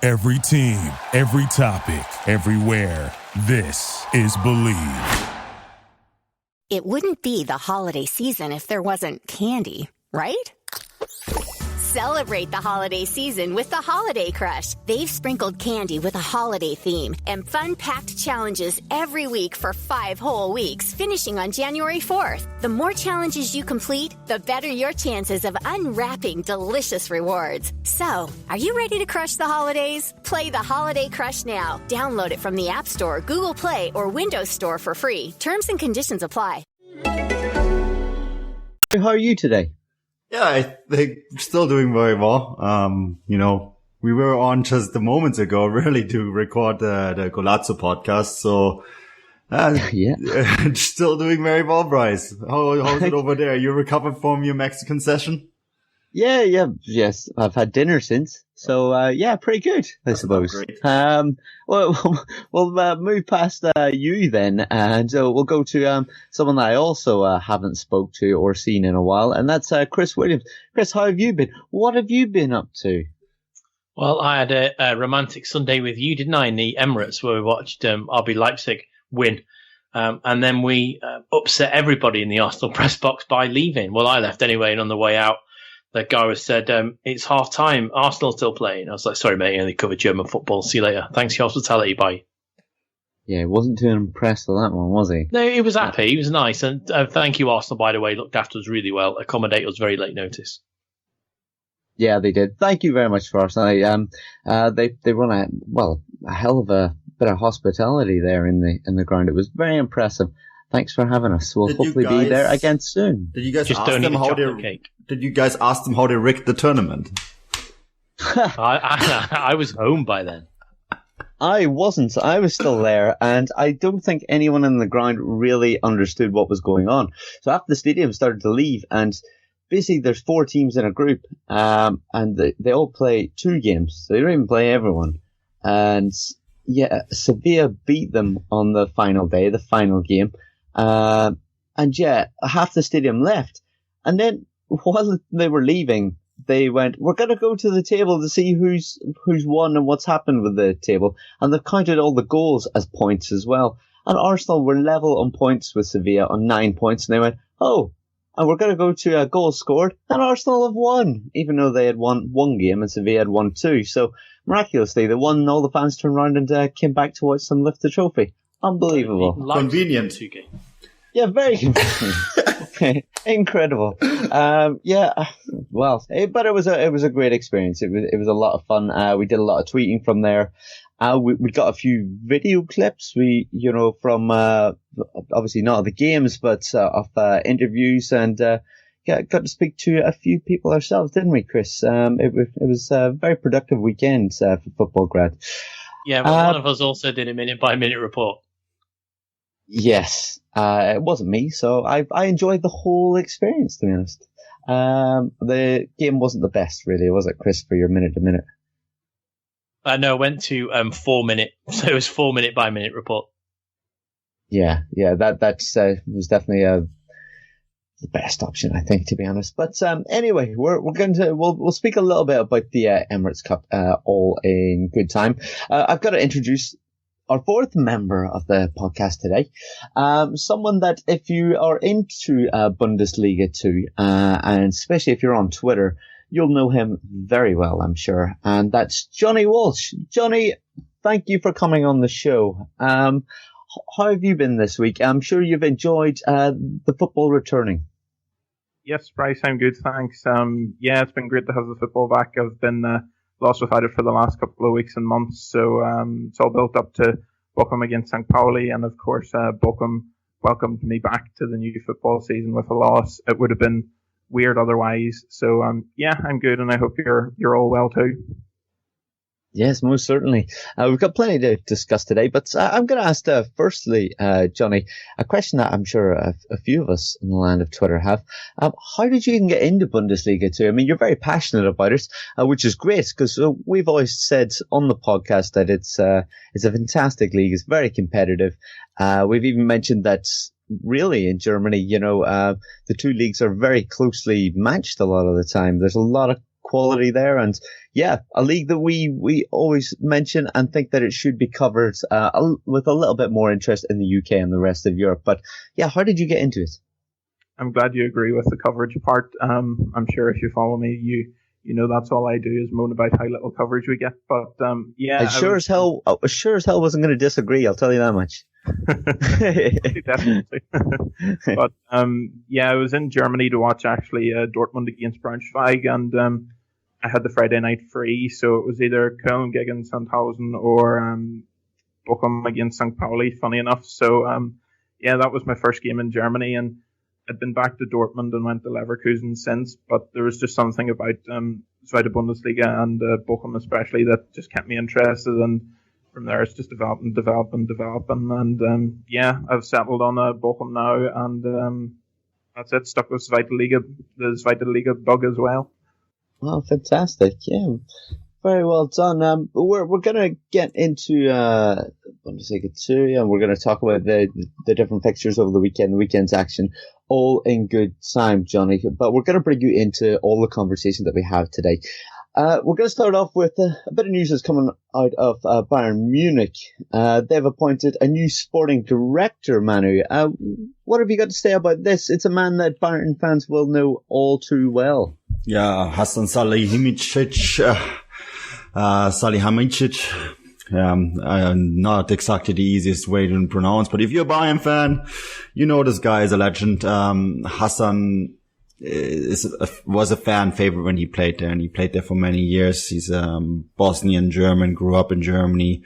Every team, every topic, everywhere. This is Believe. It wouldn't be the holiday season if there wasn't candy, right? Celebrate the holiday season with the Holiday Crush. They've sprinkled candy with a holiday theme and fun-packed challenges every week for 5 whole weeks, finishing on January 4th. The more challenges you complete, the better your chances of unwrapping delicious rewards. So, are you ready to crush the holidays? Play the Holiday Crush now. Download it from the App Store, Google Play, or Windows Store for free. Terms and conditions apply. How are you today? Yeah, I think still doing very well. We were on just moments ago really to record the Golazzo podcast. So, still doing very well, Bryce. How's it over there? You recovered from your Mexican session? Yes. I've had dinner since. So, pretty good, I suppose. We'll move past you then, and we'll go to someone that I also haven't spoke to or seen in a while, and that's Chris Williams. Chris, how have you been? What have you been up to? Well, I had a romantic Sunday with you, didn't I, in the Emirates, where we watched RB Leipzig win. And then we upset everybody in the Arsenal press box by leaving. Well, I left anyway, and on the way out, the guy said, it's half time, Arsenal's still playing. I was like, sorry, mate, they cover German football. See you later. Thanks for your hospitality, bye. Yeah, he wasn't too impressed with that one, was he? No, he was happy. He was nice. And thank you, Arsenal, by the way. Looked after us really well. Accommodated us very late notice. Yeah, they did. Thank you very much for Arsenal. They run a hell of a bit of hospitality there in the ground. It was very impressive. Thanks for having us. We'll hopefully be there again soon. Did you guys ask them how they rigged the tournament? I was home by then. I wasn't. I was still there, and I don't think anyone in the ground really understood what was going on. So after the stadium started to leave, and basically there's 4 teams in a group, and they all play 2 games. So they don't even play everyone. And yeah, Sevilla beat them on the final day, the final game. And yeah, half the stadium left. And then while they were leaving, they went, we're going to go to the table to see who's won and what's happened with the table. And they've counted all the goals as points as well. And Arsenal were level on points with Sevilla on 9 points. And they went, and we're going to go to goals scored. And Arsenal have won, even though they had won 1 game and Sevilla had won 2. So miraculously, they won and all the fans turned around and came back to watch them lift the trophy. Unbelievable. Convenient. Yeah, very convenient. Incredible. But it was a great experience. It was a lot of fun. We did a lot of tweeting from there. We got a few video clips. From obviously not of the games, but of interviews, and got to speak to a few people ourselves, didn't we, Chris? It was a very productive weekend for Football Grad. Yeah, but one of us also did a minute-by-minute report. Yes, it wasn't me, so I enjoyed the whole experience, to be honest. The game wasn't the best, really, was it, Chris, for your minute-to-minute? No, I went to 4 minute, so it was 4 minute-by-minute report. Yeah, that was definitely the best option, I think, to be honest. But anyway, we'll speak a little bit about the Emirates Cup all in good time. I've got to introduce our 4th member of the podcast today, someone that if you are into Bundesliga too, and especially if you're on Twitter, you'll know him very well, I'm sure, and that's Jonny Walsh. Jonny, thank you for coming on the show. How have you been this week? I'm sure you've enjoyed the football returning. Yes, Bryce, I'm good, thanks. It's been great to have the football back. I've been lost without it for the last couple of weeks and months, so it's all built up to Bochum against St. Pauli, and of course Bochum welcomed me back to the new football season with a loss. It would have been weird otherwise, so I'm good, and I hope you're all well too. Yes, most certainly. We've got plenty to discuss today, but I'm going to ask firstly, Jonny, a question that I'm sure a few of us in the land of Twitter have. How did you even get into Bundesliga too? I mean, you're very passionate about it, which is great, because we've always said on the podcast that it's a fantastic league. It's very competitive. We've even mentioned that really in Germany, the 2 leagues are very closely matched a lot of the time. There's a lot of quality there. And yeah, a league that we always mention and think that it should be covered with a little bit more interest in the UK and the rest of Europe. But yeah, how did you get into it? I'm glad you agree with the coverage part. I'm sure if you follow me, you know that's all I do is moan about how little coverage we get. But yeah, I sure as hell wasn't going to disagree. I'll tell you that much. Definitely. But yeah, I was in Germany to watch actually Dortmund against Braunschweig, and I had the Friday night free, so it was either Köln gegen Sandhausen or Bochum against St. Pauli. Funny enough, so yeah, that was my first game in Germany, and I'd been back to Dortmund and went to Leverkusen since, but there was just something about Zweite Bundesliga and Bochum especially that just kept me interested, and from there it's just developing, and yeah, I've settled on Bochum now, and that's it, stuck with the Zweite Liga bug as well. Oh, fantastic, yeah. Very well done. We're going to get into Bundesliga 2, and we're going to talk about the different fixtures over the weekend, the weekend's action, all in good time, Johnny. But we're going to bring you into all the conversation that we have today. We're going to start off with a bit of news that's coming out of Bayern Munich. They've appointed a new sporting director, Manu. What have you got to say about this? It's a man that Bayern fans will know all too well. Yeah, Hasan Salihamidzic. Not exactly the easiest way to pronounce, but if you're a Bayern fan, you know this guy is a legend. Hasan was a fan favorite when he played there, and he played there for many years. He's Bosnian German, grew up in Germany,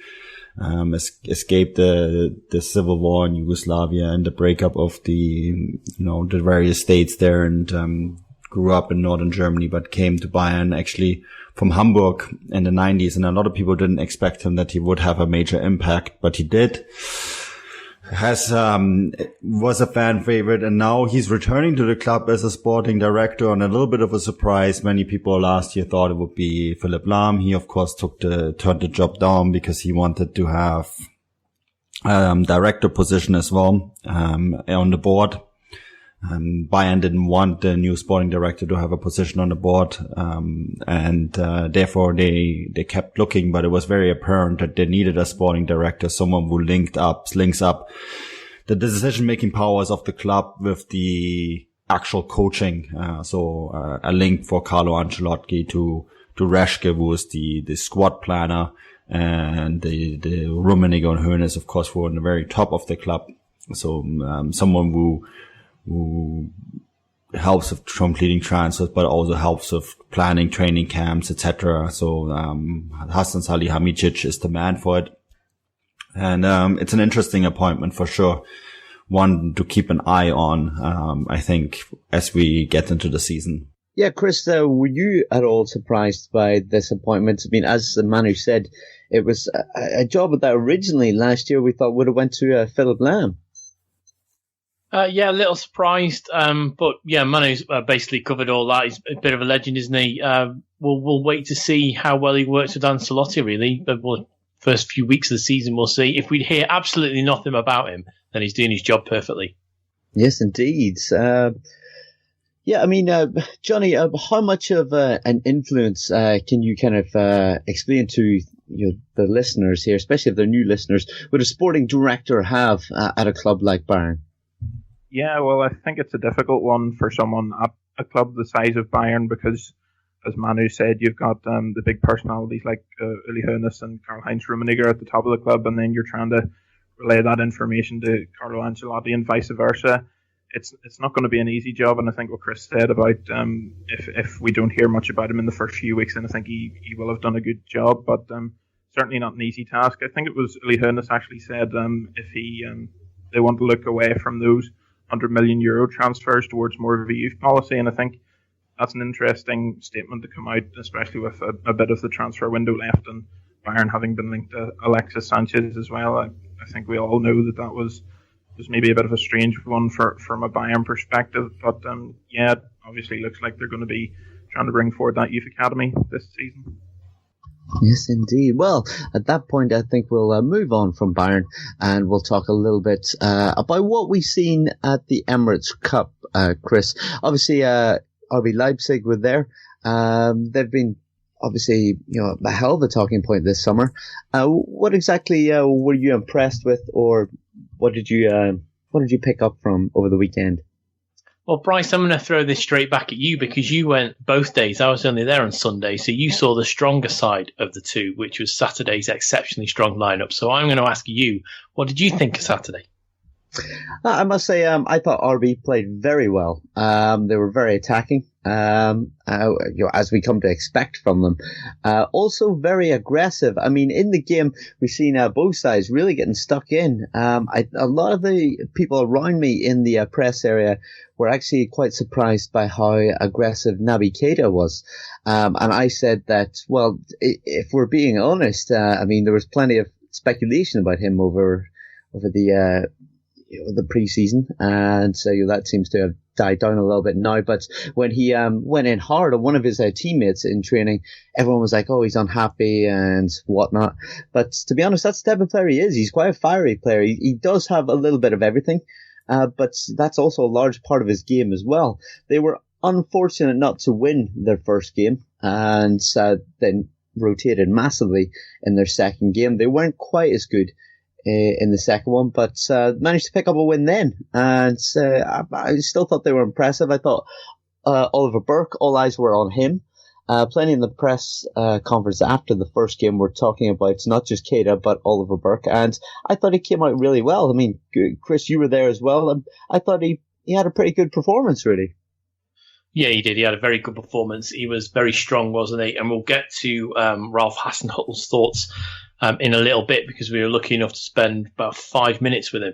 escaped the civil war in Yugoslavia and the breakup of the various states there, and grew up in northern Germany, but came to Bayern actually from Hamburg in the 90s, and a lot of people didn't expect him that he would have a major impact, but he did. Was a fan favorite, and now he's returning to the club as a sporting director on a little bit of a surprise. Many people last year thought it would be Philipp Lahm. He of course turned the job down because he wanted to have director position as well on the board. Bayern didn't want the new sporting director to have a position on the board, and therefore they kept looking, but it was very apparent that they needed a sporting director, someone who links up the decision-making powers of the club with the actual coaching. So a link for Carlo Ancelotti to Reschke, who was the squad planner, and the Rummenigge and Hoeneß, of course, were on the very top of the club. So someone who helps with completing transfers, but also helps with planning training camps, etc. So Hasan Salihamidzic is the man for it, and it's an interesting appointment for sure, one to keep an eye on. I think as we get into the season. Yeah, Chris, were you at all surprised by this appointment? I mean, as Manu said, it was a job that originally last year we thought would have went to Philipp Lahm. Yeah, a little surprised, but yeah, Manu's basically covered all that. He's a bit of a legend, isn't he? We'll wait to see how well he works with Ancelotti, really. The first few weeks of the season, we'll see. If we hear absolutely nothing about him, then he's doing his job perfectly. Yes, indeed. Yeah, I mean, Johnny, how much of an influence can you kind of explain to the listeners here, especially if they're new listeners, would a sporting director have at a club like Bayern? Yeah, well, I think it's a difficult one for someone at a club the size of Bayern because, as Manu said, you've got the big personalities like Uli Hoeneß and Karl-Heinz Rummenigge at the top of the club, and then you're trying to relay that information to Carlo Ancelotti and vice versa. It's not going to be an easy job, and I think what Chris said about if we don't hear much about him in the first few weeks, then I think he will have done a good job, but certainly not an easy task. I think it was Uli Hoeneß actually said if they want to look away from those €100 million transfers towards more of a youth policy, and I think that's an interesting statement to come out, especially with a bit of the transfer window left and Bayern having been linked to Alexis Sanchez as well. I think we all know that was maybe a bit of a strange one from a Bayern perspective, but yeah, it obviously looks like they're going to be trying to bring forward that youth academy this season. Yes, indeed. Well, at that point, I think we'll move on from Bayern and we'll talk a little bit about what we've seen at the Emirates Cup, Chris. Obviously, RB Leipzig were there They've been obviously, a hell of a talking point this summer. What exactly were you impressed with, or what did you pick up from over the weekend? Well, Bryce, I'm going to throw this straight back at you because you went both days. I was only there on Sunday, so you saw the stronger side of the two, which was Saturday's exceptionally strong lineup. So I'm going to ask you, what did you think of Saturday? I must say, I thought RB played very well. They were very attacking, as we come to expect from them. Also very aggressive. I mean, in the game, we've seen both sides really getting stuck in. A lot of the people around me in the press area were actually quite surprised by how aggressive Naby Keita was. And I said that, well, if we're being honest, I mean, there was plenty of speculation about him over the preseason, and so that seems to have died down a little bit now. But when he went in hard on one of his teammates in training, everyone was like, "Oh, he's unhappy and whatnot." But to be honest, that's the type of player he is. He's quite a fiery player. He does have a little bit of everything, but that's also a large part of his game as well. They were unfortunate not to win their first game, and then rotated massively in their second game. They weren't quite as good in the second one, but managed to pick up a win then. And I still thought they were impressive. I thought Oliver Burke, all eyes were on him. Plenty in the press conference after the first game were talking about not just Keita, but Oliver Burke. And I thought he came out really well. I mean, Chris, you were there as well. And I thought he had a pretty good performance, really. Yeah, he did. He had a very good performance. He was very strong, wasn't he? And we'll get to Ralph Hasenhüttl's thoughts in a little bit because we were lucky enough to spend about 5 minutes with him.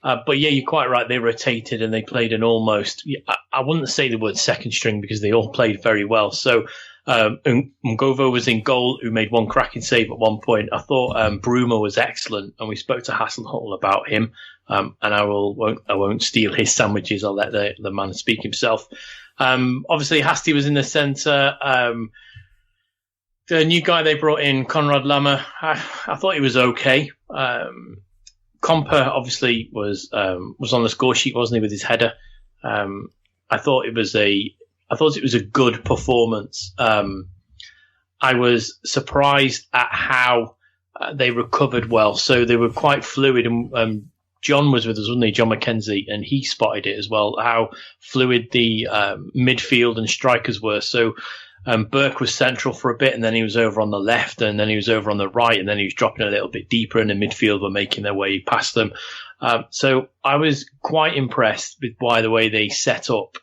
But yeah, you're quite right. They rotated and they played an almost, I wouldn't say the word second string because they all played very well. So Ngovo was in goal, who made one cracking save at one point. I thought Bruma was excellent, and we spoke to Hasenhüttl about him. And I won't steal his sandwiches. I'll let the man speak himself. Obviously, Hasty was in the centre. The new guy they brought in, Konrad Lammer, I thought he was okay. Comper obviously was on the score sheet, wasn't he, with his header? I thought it was a good performance. I was surprised at how they recovered well. So they were quite fluid, and John was with us, wasn't he? John McKenzie, and he spotted it as well, how fluid the midfield and strikers were. So Burke was central for a bit, and then he was over on the left, and then he was over on the right, and then he was dropping a little bit deeper, and the midfield were making their way past them. So I was quite impressed with the way they set up,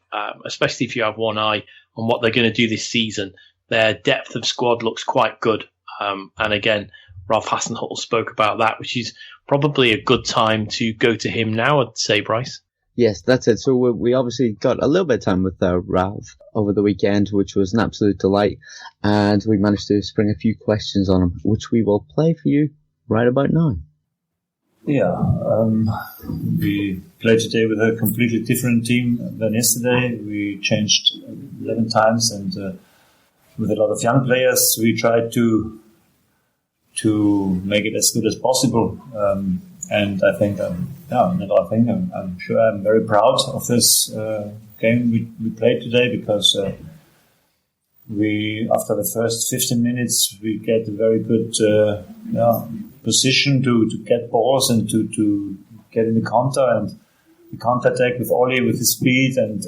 especially if you have one eye on what they're going to do this season. Their depth of squad looks quite good. And again, Ralph Hasenhüttl spoke about that, which is probably a good time to go to him now, I'd say, Bryce. Yes, that's it. So we obviously got a little bit of time with Ralph over the weekend, which was an absolute delight. And we managed to spring a few questions on him, which we will play for you right about now. Yeah, we played today with a completely different team than yesterday. We changed 11 times, and with a lot of young players, we tried to make it as good as possible. And I think, I'm sure I'm very proud of this game we played today, because after the first 15 minutes, we get a very good position to get balls and to get in the counter, and the counter attack with Oli with his speed and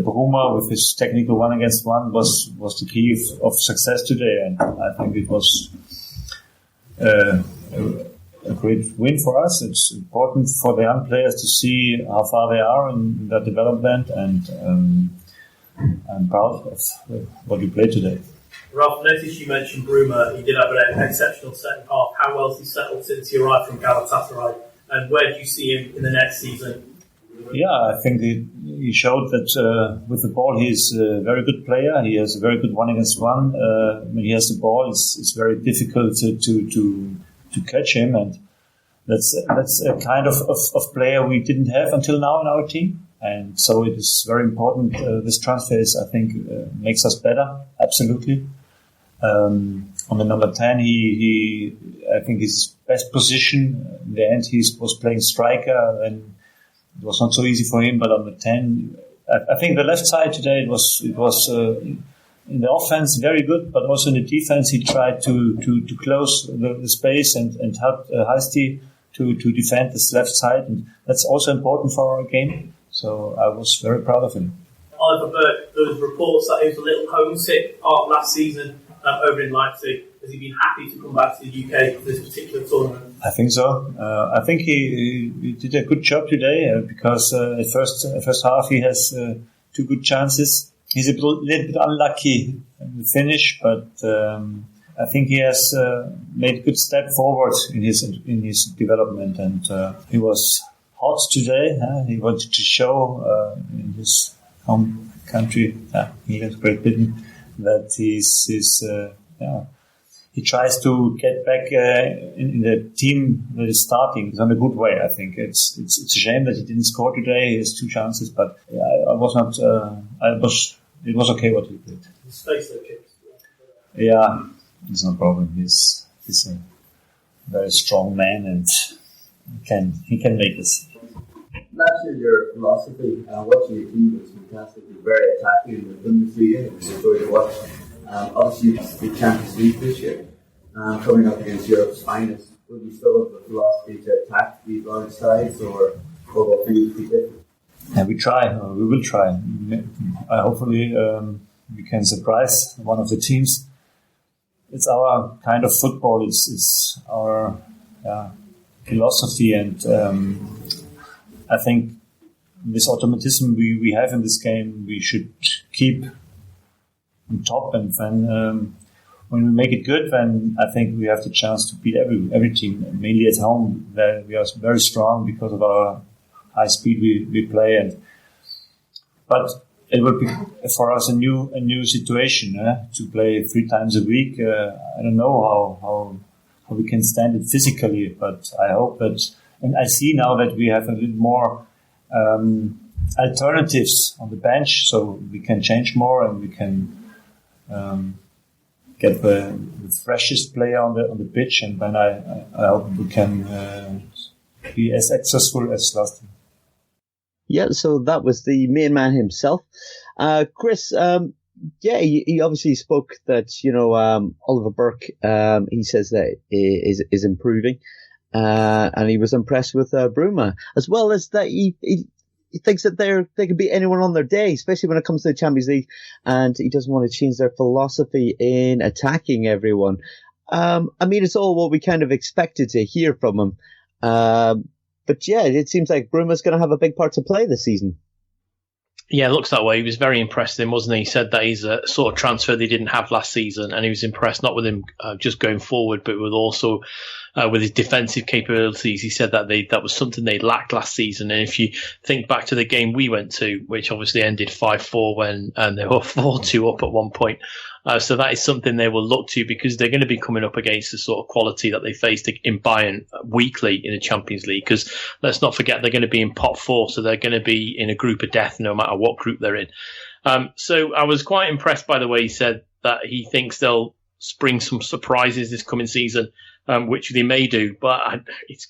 Bruma with his technical 1-against-1 was the key of success today. And I think it was a great win for us. It's important for the young players to see how far they are in their development, and I'm proud of what we played today. Ralph, notice you mentioned Bruma. He did have an exceptional second half. How well has he settled since he arrived from Galatasaray? And where do you see him in the next season? Yeah, I think he showed that with the ball he's a very good player. He has a very good 1-against-1. When he has the ball, it's very difficult to catch him, and that's a kind of player we didn't have until now in our team. And so it is very important. This transfer I think makes us better, absolutely. On the number 10, I think his best position in the end, he was playing striker, and it was not so easy for him. But on the 10, I think the left side today, it was in the offense very good, but also in the defense he tried to close the space and help Heisti to defend this left side, and that's also important for our game. So I was very proud of him. Oliver Burke, there was reports that he was a little homesick last season over in Leipzig. Has he been happy to come back to the UK for this particular tournament? I think so. I think he did a good job today because at first half he has 2 good chances. He's a little bit unlucky in the finish, but I think he has made a good step forward in his development, and he was hot today. He wanted to show in his home country, England, Great Britain, that he tries to get back in the team that is starting. He's on a good way, I think. It's a shame that he didn't score today. He has 2 chances, but I was not. It was okay what he did. His face okay. Yeah, it's no problem. He's a very strong man and he can make this. Last year, your philosophy, watching your team was fantastic. You're very attacking in the Bundesliga. It was a joy to watch. Obviously, it's the Champions League this year, coming up against Europe's finest. Would you still have the philosophy to attack these large sides, or what things be different? Yeah, we try. We will try. Hopefully, we can surprise one of the teams. It's our kind of football. It's our philosophy, and I think this automatism we have in this game, we should keep on top. And then when we make it good, then I think we have the chance to beat every team. Mainly at home, where we are very strong because of our high speed we play. But it will be for us a new situation to play 3 times a week. I don't know how we can stand it physically, but I hope that. And I see now that we have a little more alternatives on the bench, so we can change more and we can get the freshest player on the pitch, and then I hope we can be as successful as last time. Yeah, so that was the main man himself. Chris, he obviously spoke that, Oliver Burke, he says that is improving. And he was impressed with Bruma, as well as that he thinks that they can beat anyone on their day, especially when it comes to the Champions League, and he doesn't want to change their philosophy in attacking everyone. It's all what we kind of expected to hear from him. But yeah, it seems like Bruma's going to have a big part to play this season. Yeah, it looks that way. He was very impressed with him, wasn't he? He said that he's a sort of transfer they didn't have last season, and he was impressed not with him just going forward, but with also with his defensive capabilities. He said that that was something they lacked last season. And if you think back to the game we went to, which obviously ended 5-4 when they were 4-2 up at one point. So that is something they will look to, because they're going to be coming up against the sort of quality that they faced in Bayern weekly in the Champions League. Because let's not forget, they're going to be in pot 4, so they're going to be in a group of death no matter what group they're in. So I was quite impressed by the way he said that he thinks they'll spring some surprises this coming season, which they may do. But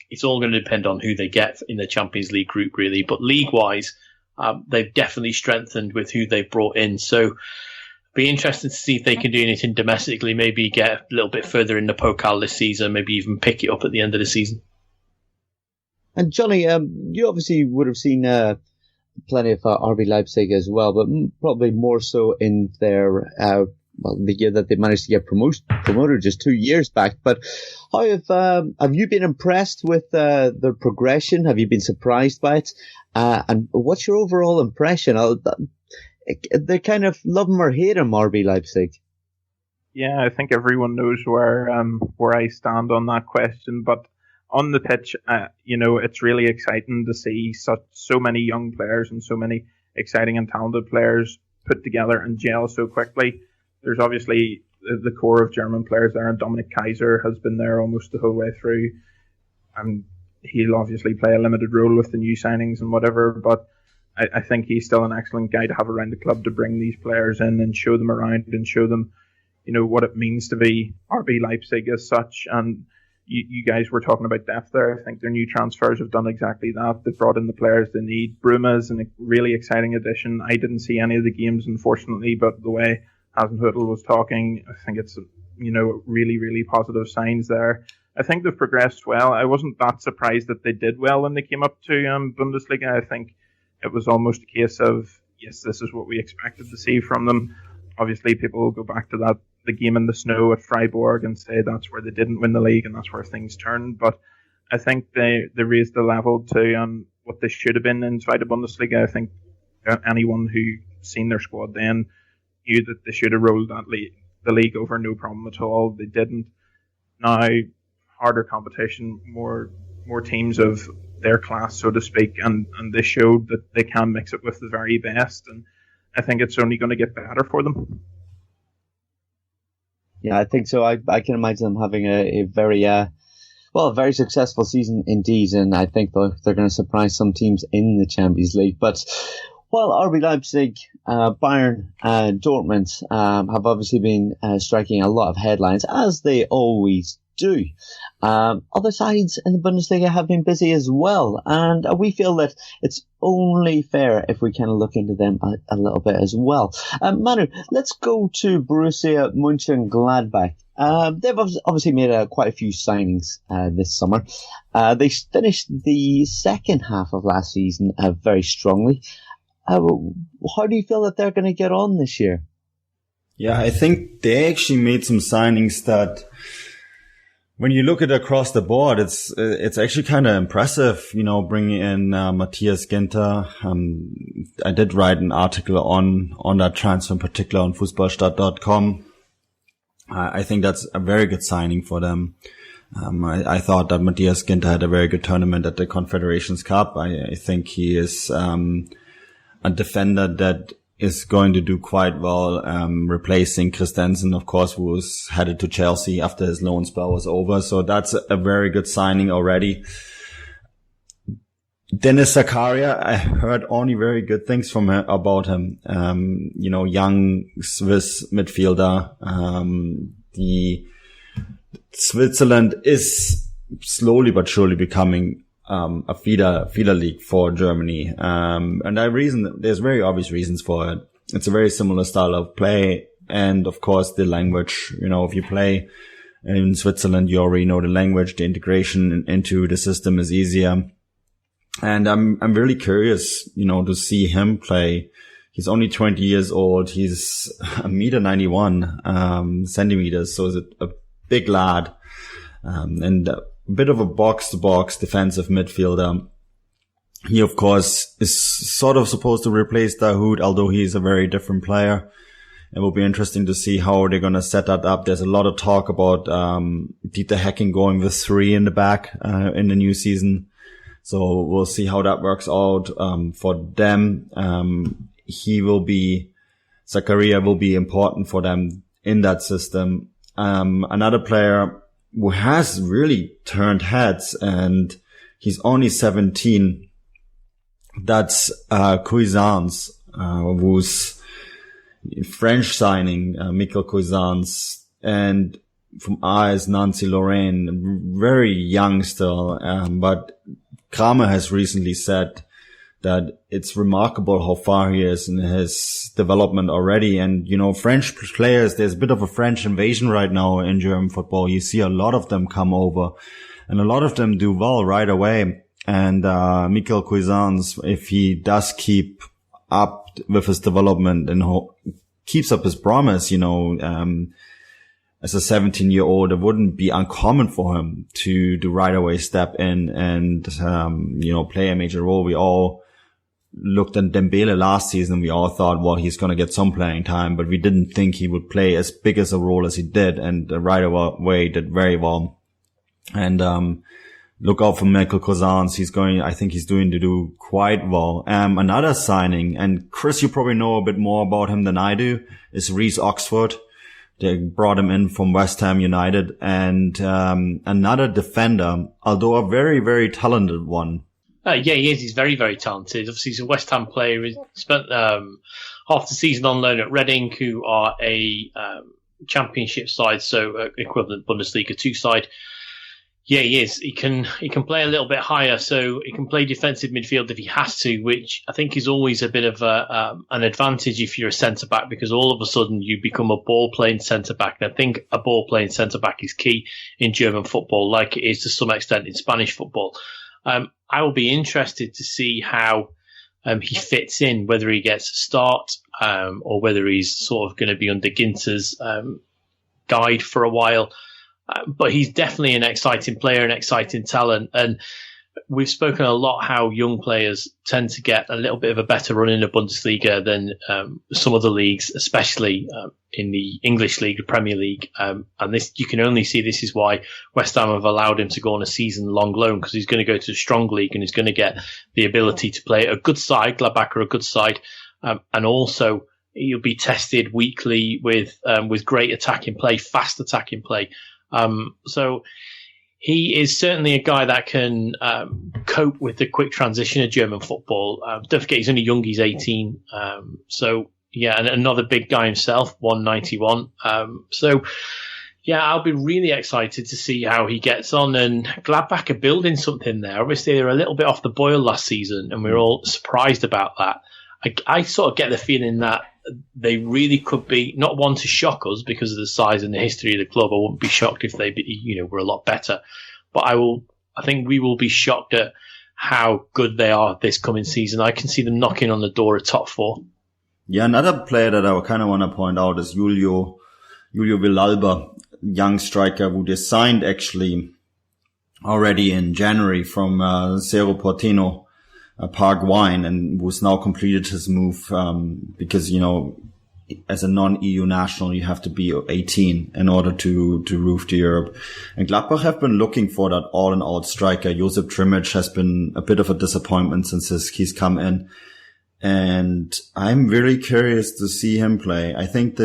it's all going to depend on who they get in the Champions League group, really. But league-wise, they've definitely strengthened with who they've brought in. So be interested to see if they can do anything domestically, maybe get a little bit further in the Pokal this season, maybe even pick it up at the end of the season. And Jonny, you obviously would have seen plenty of RB Leipzig as well, but probably more so in their the year that they managed to get promoted just 2 years back. But how have you been impressed with their progression? Have you been surprised by it? And what's your overall impression? They kind of love him or hate him, RB Leipzig. Yeah, I think everyone knows where I stand on that question. But on the pitch, it's really exciting to see so many young players and so many exciting and talented players put together and gel so quickly. There's obviously the core of German players there, and Dominic Kaiser has been there almost the whole way through. And he'll obviously play a limited role with the new signings and whatever, but I think he's still an excellent guy to have around the club to bring these players in and show them around and show them, what it means to be RB Leipzig as such. And you guys were talking about depth there. I think their new transfers have done exactly that. They've brought in the players they need. Bruma is a really exciting addition. I didn't see any of the games, unfortunately, but the way Hasenhüttl was talking. I think it's, really, really positive signs there. I think they've progressed well. I wasn't that surprised that they did well when they came up to Bundesliga. I think it was almost a case of, yes, this is what we expected to see from them. Obviously, people will go back to the game in the snow at Freiburg and say that's where they didn't win the league and that's where things turned. But I think they raised the level to what they should have been inside the Bundesliga. I think anyone who seen their squad then knew that they should have rolled the league over no problem at all. They didn't. Now, harder competition, more teams of their class, so to speak, and they showed that they can mix it with the very best, and I think it's only going to get better for them. Yeah, I think so. I can imagine them having a very very successful season indeed, and I think they're going to surprise some teams in the Champions League. But while RB Leipzig, Bayern, and Dortmund have obviously been striking a lot of headlines, as they always do, other sides in the Bundesliga have been busy as well, and we feel that it's only fair if we kind of look into them a little bit as well. Manu, let's go to Borussia Mönchengladbach. They've obviously made quite a few signings this summer. They finished the second half of last season very strongly. How do you feel that they're going to get on this year? Yeah, I think they actually made some signings that, when you look at it across the board, it's actually kind of impressive, bringing in Matthias Ginter. I did write an article on that transfer in particular on Fußballstadt.com. I think that's a very good signing for them. I thought that Matthias Ginter had a very good tournament at the Confederations Cup. I think he is a defender that is going to do quite well, replacing Christensen, of course, who was headed to Chelsea after his loan spell was over. So that's a very good signing already. Dennis Zakaria, I heard only very good things about him. Young Swiss midfielder. The Switzerland is slowly but surely becoming a feeder league for Germany. And there's very obvious reasons for it. It's a very similar style of play. And of course, the language, if you play in Switzerland, you already know the language, the integration into the system is easier. And I'm really curious, to see him play. He's only 20 years old. He's 1.91 centimeters. So he's a big lad. And a bit of a box-to-box defensive midfielder. He, of course, is sort of supposed to replace Dahoud, although he's a very different player. It will be interesting to see how they're going to set that up. There's a lot of talk about Dieter Hecking going with 3 in the back in the new season. So we'll see how that works out for them. Zakaria will be important for them in that system. Another player who has really turned heads, and he's only 17. That's Cuisance, who's French signing, Michael Cuisance, and from AS Nancy-Lorraine, very young still, but Kramer has recently said that it's remarkable how far he is in his development already. And, French players, there's a bit of a French invasion right now in German football. You see a lot of them come over, and a lot of them do well right away. And Michael Cuisance, if he does keep up with his development and keeps up his promise, as a 17-year-old, it wouldn't be uncommon for him to right away step in and, play a major role. We all looked at Dembele last season. We all thought, well, he's going to get some playing time, but we didn't think he would play as big as a role as he did, and right away did very well. And, look out for Michael Cuisance. I think he's doing to do quite well. Another signing, and Chris, you probably know a bit more about him than I do, is Reece Oxford. They brought him in from West Ham United, and another defender, although a very, very talented one. He is. He's very, very talented. Obviously, he's a West Ham player. He spent half the season on loan at Reading, who are a championship side, so equivalent Bundesliga 2 side. Yeah, he is. He can play a little bit higher, so he can play defensive midfield if he has to, which I think is always a bit of an advantage if you're a centre-back, because all of a sudden you become a ball-playing centre-back. And I think a ball-playing centre-back is key in German football, like it is to some extent in Spanish football. I will be interested to see how he fits in, whether he gets a start or whether he's sort of going to be under Ginter's guide for a while. But he's definitely an exciting player, an exciting talent. And we've spoken a lot how young players tend to get a little bit of a better run in the Bundesliga than some other leagues, especially in the English league, the Premier League. And this, you can only see this is why West Ham have allowed him to go on a season-long loan, because he's going to go to a strong league and he's going to get the ability to play a good side, Gladbach are a good side, and also he'll be tested weekly with great attacking play, fast attacking play. So he is certainly a guy that can cope with the quick transition of German football. Don't forget, he's only young, he's 18. So, yeah, and another big guy himself, 191. So, yeah, I'll be really excited to see how he gets on. And Gladbach are building something there. Obviously, they were a little bit off the boil last season, and we were all surprised about that. I sort of get the feeling that they really could be not one to shock us because of the size and the history of the club. I wouldn't be shocked if they, were a lot better. But I think we will be shocked at how good they are this coming season. I can see them knocking on the door of top four. Yeah, another player that I kind of want to point out is Julio Villalba, young striker who they signed actually already in January from Cerro Porteño. Park Wine, and who's now completed his move because, as a non-EU national, you have to be 18 in order to move to Europe. And Gladbach have been looking for that all-in-all striker. Josip Trimic has been a bit of a disappointment since he's come in. And I'm very curious to see him play. I think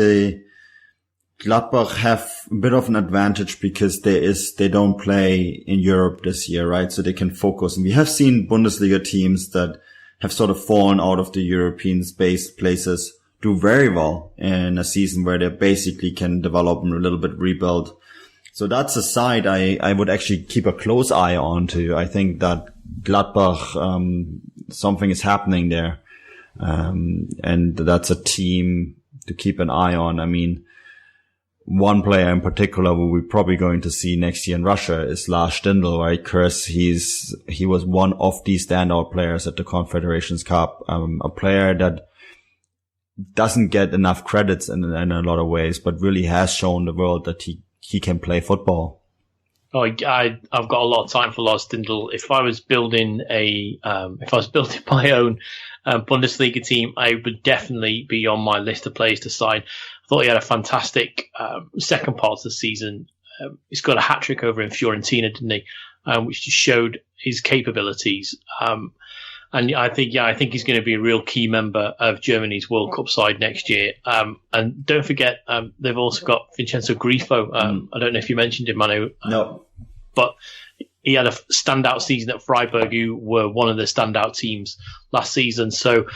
Gladbach have a bit of an advantage because they don't play in Europe this year, right? So they can focus. And we have seen Bundesliga teams that have sort of fallen out of the European-based places do very well in a season where they basically can develop and a little bit rebuild. So that's a side I would actually keep a close eye on to. I think that Gladbach, something is happening there. And that's a team to keep an eye on. I mean, one player in particular who we're probably going to see next year in Russia is Lars Stindl, right? Chris, he was one of the standout players at the Confederations Cup, a player that doesn't get enough credits in a lot of ways, but really has shown the world that he can play football. Oh, I've got a lot of time for Lars Stindl. If I was building my own Bundesliga team, I would definitely be on my list of players to sign. I thought he had a fantastic second part of the season. He's got a hat-trick over in Fiorentina, didn't he? Which just showed his capabilities. And I think he's going to be a real key member of Germany's World Cup side next year. And don't forget, they've also got Vincenzo Grifo. I don't know if you mentioned him, Manu. No. But he had a standout season at Freiburg, who were one of the standout teams last season. So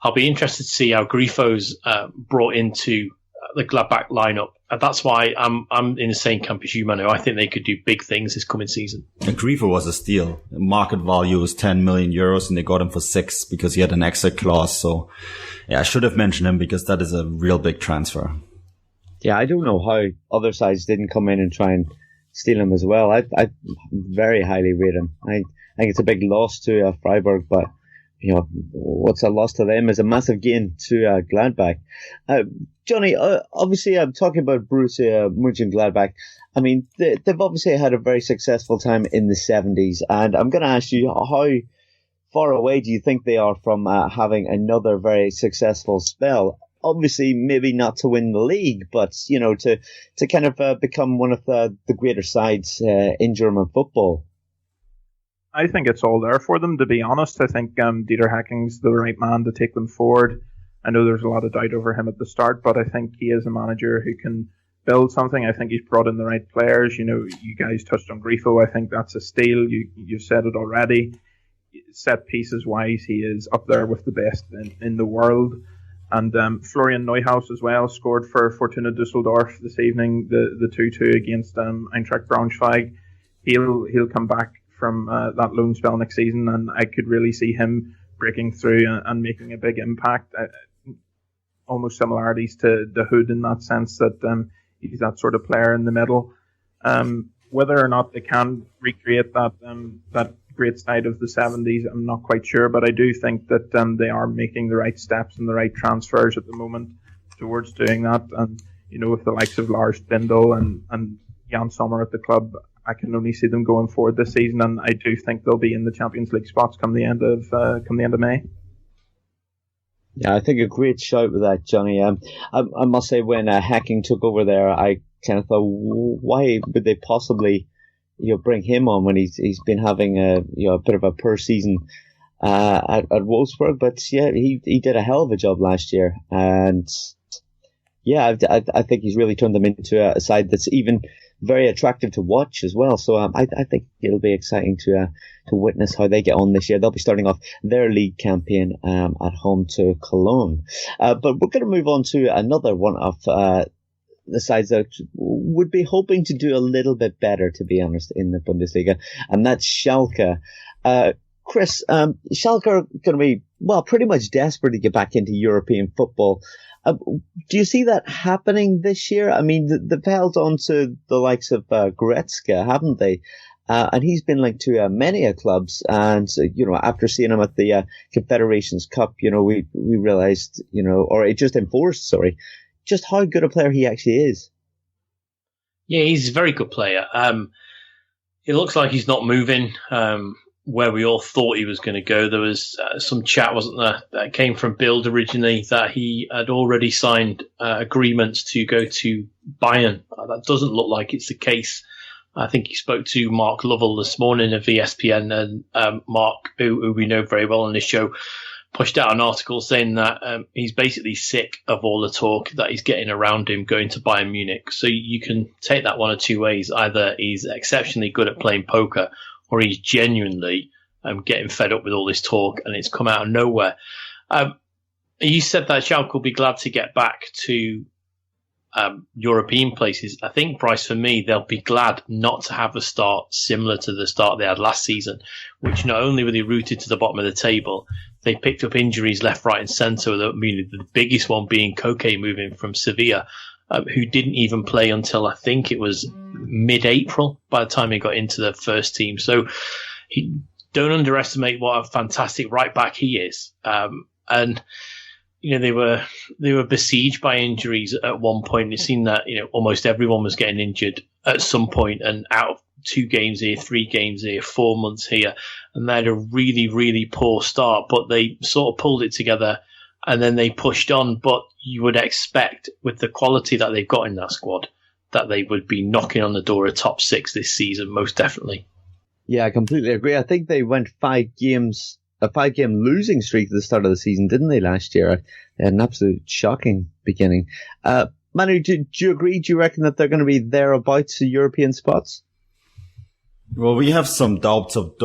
I'll be interested to see how Grifo's brought into the Gladbach lineup. And that's why I'm in the same camp as you, Manu. I think they could do big things this coming season. And Grifo was a steal. The market value was 10 million euros, and they got him for 6 because he had an exit clause. So, yeah, I should have mentioned him because that is a real big transfer. Yeah, I don't know how other sides didn't come in and try and steal him as well. I very highly rate him. I think it's a big loss to Freiburg, but what's a loss to them is a massive gain to Gladbach. Jonny, obviously I'm talking about Borussia Mönchengladbach. I mean, they've obviously had a very successful time in the 70s, and I'm going to ask you, how far away do you think they are from having another very successful spell? Obviously, maybe not to win the league, but, to kind of become one of the greater sides in German football. I think it's all there for them, to be honest. I think Dieter Hacking's the right man to take them forward. I know there's a lot of doubt over him at the start, but I think he is a manager who can build something. I think he's brought in the right players. You guys touched on Grifo. I think that's a steal. You said it already. Set pieces wise, he is up there with the best in the world. And Florian Neuhaus as well scored for Fortuna Düsseldorf this evening, the 2-2 against Eintracht Braunschweig. he'll come back from that loan spell next season, and I could really see him breaking through and making a big impact. Almost similarities to the Hood in that sense that he's that sort of player in the middle. Whether or not they can recreate that great side of the 70s, I'm not quite sure, but I do think that they are making the right steps and the right transfers at the moment towards doing that. And with the likes of Lars Bindel and Jan Sommer at the club, I can only see them going forward this season, and I do think they'll be in the Champions League spots come the end of May. Yeah, I think a great shout with that, Johnny. I must say, when Hacking took over there, I kind of thought, why would they possibly, bring him on when he's been having a bit of a poor season at Wolfsburg? But yeah, he did a hell of a job last year, and yeah, I think he's really turned them into a side that's even very attractive to watch as well. So I think it'll be exciting to witness how they get on this year. They'll be starting off their league campaign at home to Cologne. But we're going to move on to another one of the sides that would be hoping to do a little bit better, to be honest, in the Bundesliga, and that's Schalke. Chris, Schalke are going to be, pretty much desperate to get back into European football. Do you see that happening this year? I mean, they've held on to the likes of Goretzka, haven't they? And he's been linked to many clubs. And, after seeing him at the Confederations Cup, we realized, or it just enforced, just how good a player he actually is. Yeah, he's a very good player. It looks like he's not moving where we all thought he was going to go. There was some chat, wasn't there, that came from Bild originally, that he had already signed agreements to go to Bayern. That doesn't look like it's the case. I think he spoke to Mark Lovell this morning of ESPN, and Mark, who we know very well on this show, pushed out an article saying that he's basically sick of all the talk that he's getting around him going to Bayern Munich. So you can take that one of two ways. Either he's exceptionally good at playing poker, or he's genuinely getting fed up with all this talk and it's come out of nowhere. You said that Schalke will be glad to get back to European places. I think, Bryce, for me, they'll be glad not to have a start similar to the start they had last season, which not only were they rooted to the bottom of the table, they picked up injuries left, right and centre, the biggest one being Koke moving from Sevilla, who didn't even play until I think it was mid-April by the time he got into the first team. So don't underestimate what a fantastic right back he is. And they were besieged by injuries at one point. You've seen that almost everyone was getting injured at some point, and out of 2 games here, 3 games here, 4 months here, and they had a really, really poor start. But they sort of pulled it together, and then they pushed on. But you would expect, with the quality that they've got in that squad, that they would be knocking on the door of top 6 this season, most definitely. Yeah, I completely agree. I think they went 5 games. A 5-game losing streak at the start of the season, didn't they, last year? They had an absolute shocking beginning. Manu, do you agree? Do you reckon that they're going to be thereabouts the European spots? Well, we have some doubts of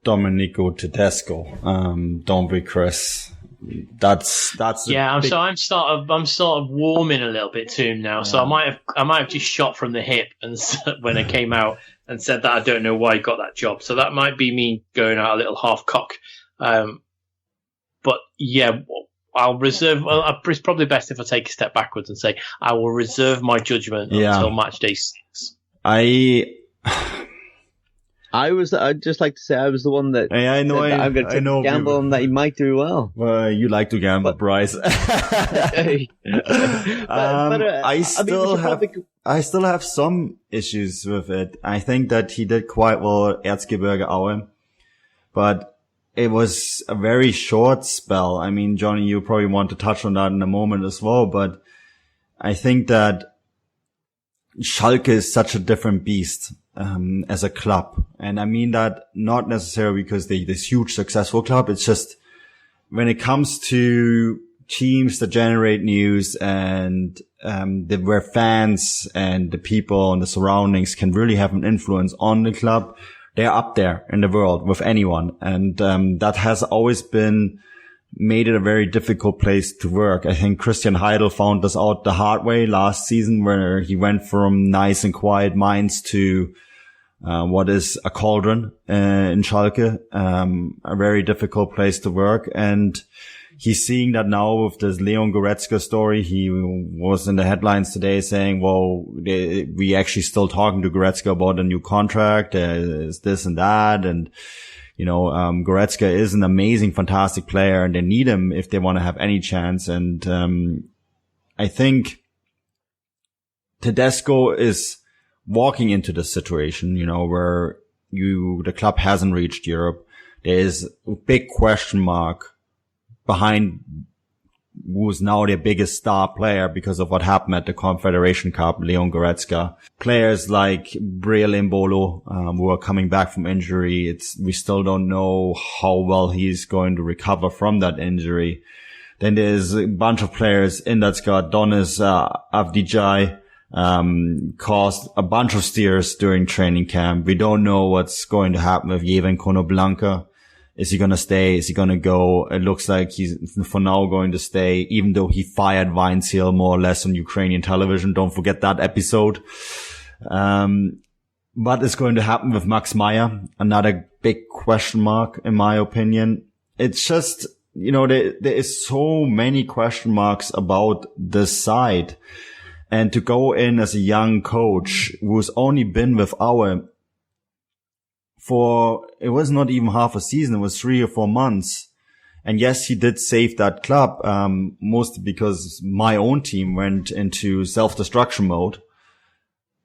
Domenico Tedesco, don't we, Chris? That's yeah. I'm sort of warming a little bit to him now. Yeah. So I might have just shot from the hip and when I came out and said that I don't know why he got that job. So that might be me going out a little half cock. But yeah, I'll reserve. Well, it's probably best if I take a step backwards and say I will reserve my judgment until match day 6. I'd just like to say I was the one that I'm going to take a gamble on that he might do well. Well, you like to gamble, Bryce. I still have some issues with it. I think that he did quite well at Erzgebirge Aue, but it was a very short spell. I mean, Johnny, you probably want to touch on that in a moment as well, but I think that Schalke is such a different beast as a club. And I mean that not necessarily because they're this huge successful club. It's just when it comes to teams that generate news and where fans and the people and the surroundings can really have an influence on the club, they're up there in the world with anyone. And that has always made it a very difficult place to work. I think Christian Heidel found this out the hard way last season, where he went from nice and quiet Mainz to what is a cauldron in Schalke, a very difficult place to work. And he's seeing that now with this Leon Goretzka story. He was in the headlines today saying, well, we actually still talking to Goretzka about a new contract, is this and that. And, Goretzka is an amazing, fantastic player, and they need him if they want to have any chance. And I think Tedesco is walking into this situation, where the club hasn't reached Europe. There's a big question mark behind who is now their biggest star player because of what happened at the Confederation Cup, Leon Goretzka. Players like Breel Embolo, who are coming back from injury. We still don't know how well he's going to recover from that injury. Then there's a bunch of players in that squad. Donis Avdijai, caused a bunch of steers during training camp. We don't know what's going to happen with Jeven Konoplyanka. Is he going to stay? Is he going to go? It looks like he's for now going to stay, even though he fired Weinziel more or less on Ukrainian television. Don't forget that episode. What is going to happen with Max Meyer? Another big question mark, in my opinion. It's just, there is so many question marks about this side. And to go in as a young coach who's only been with Aue it was not even half a season, it was 3 or 4 months. And yes, he did save that club, mostly because my own team went into self-destruction mode.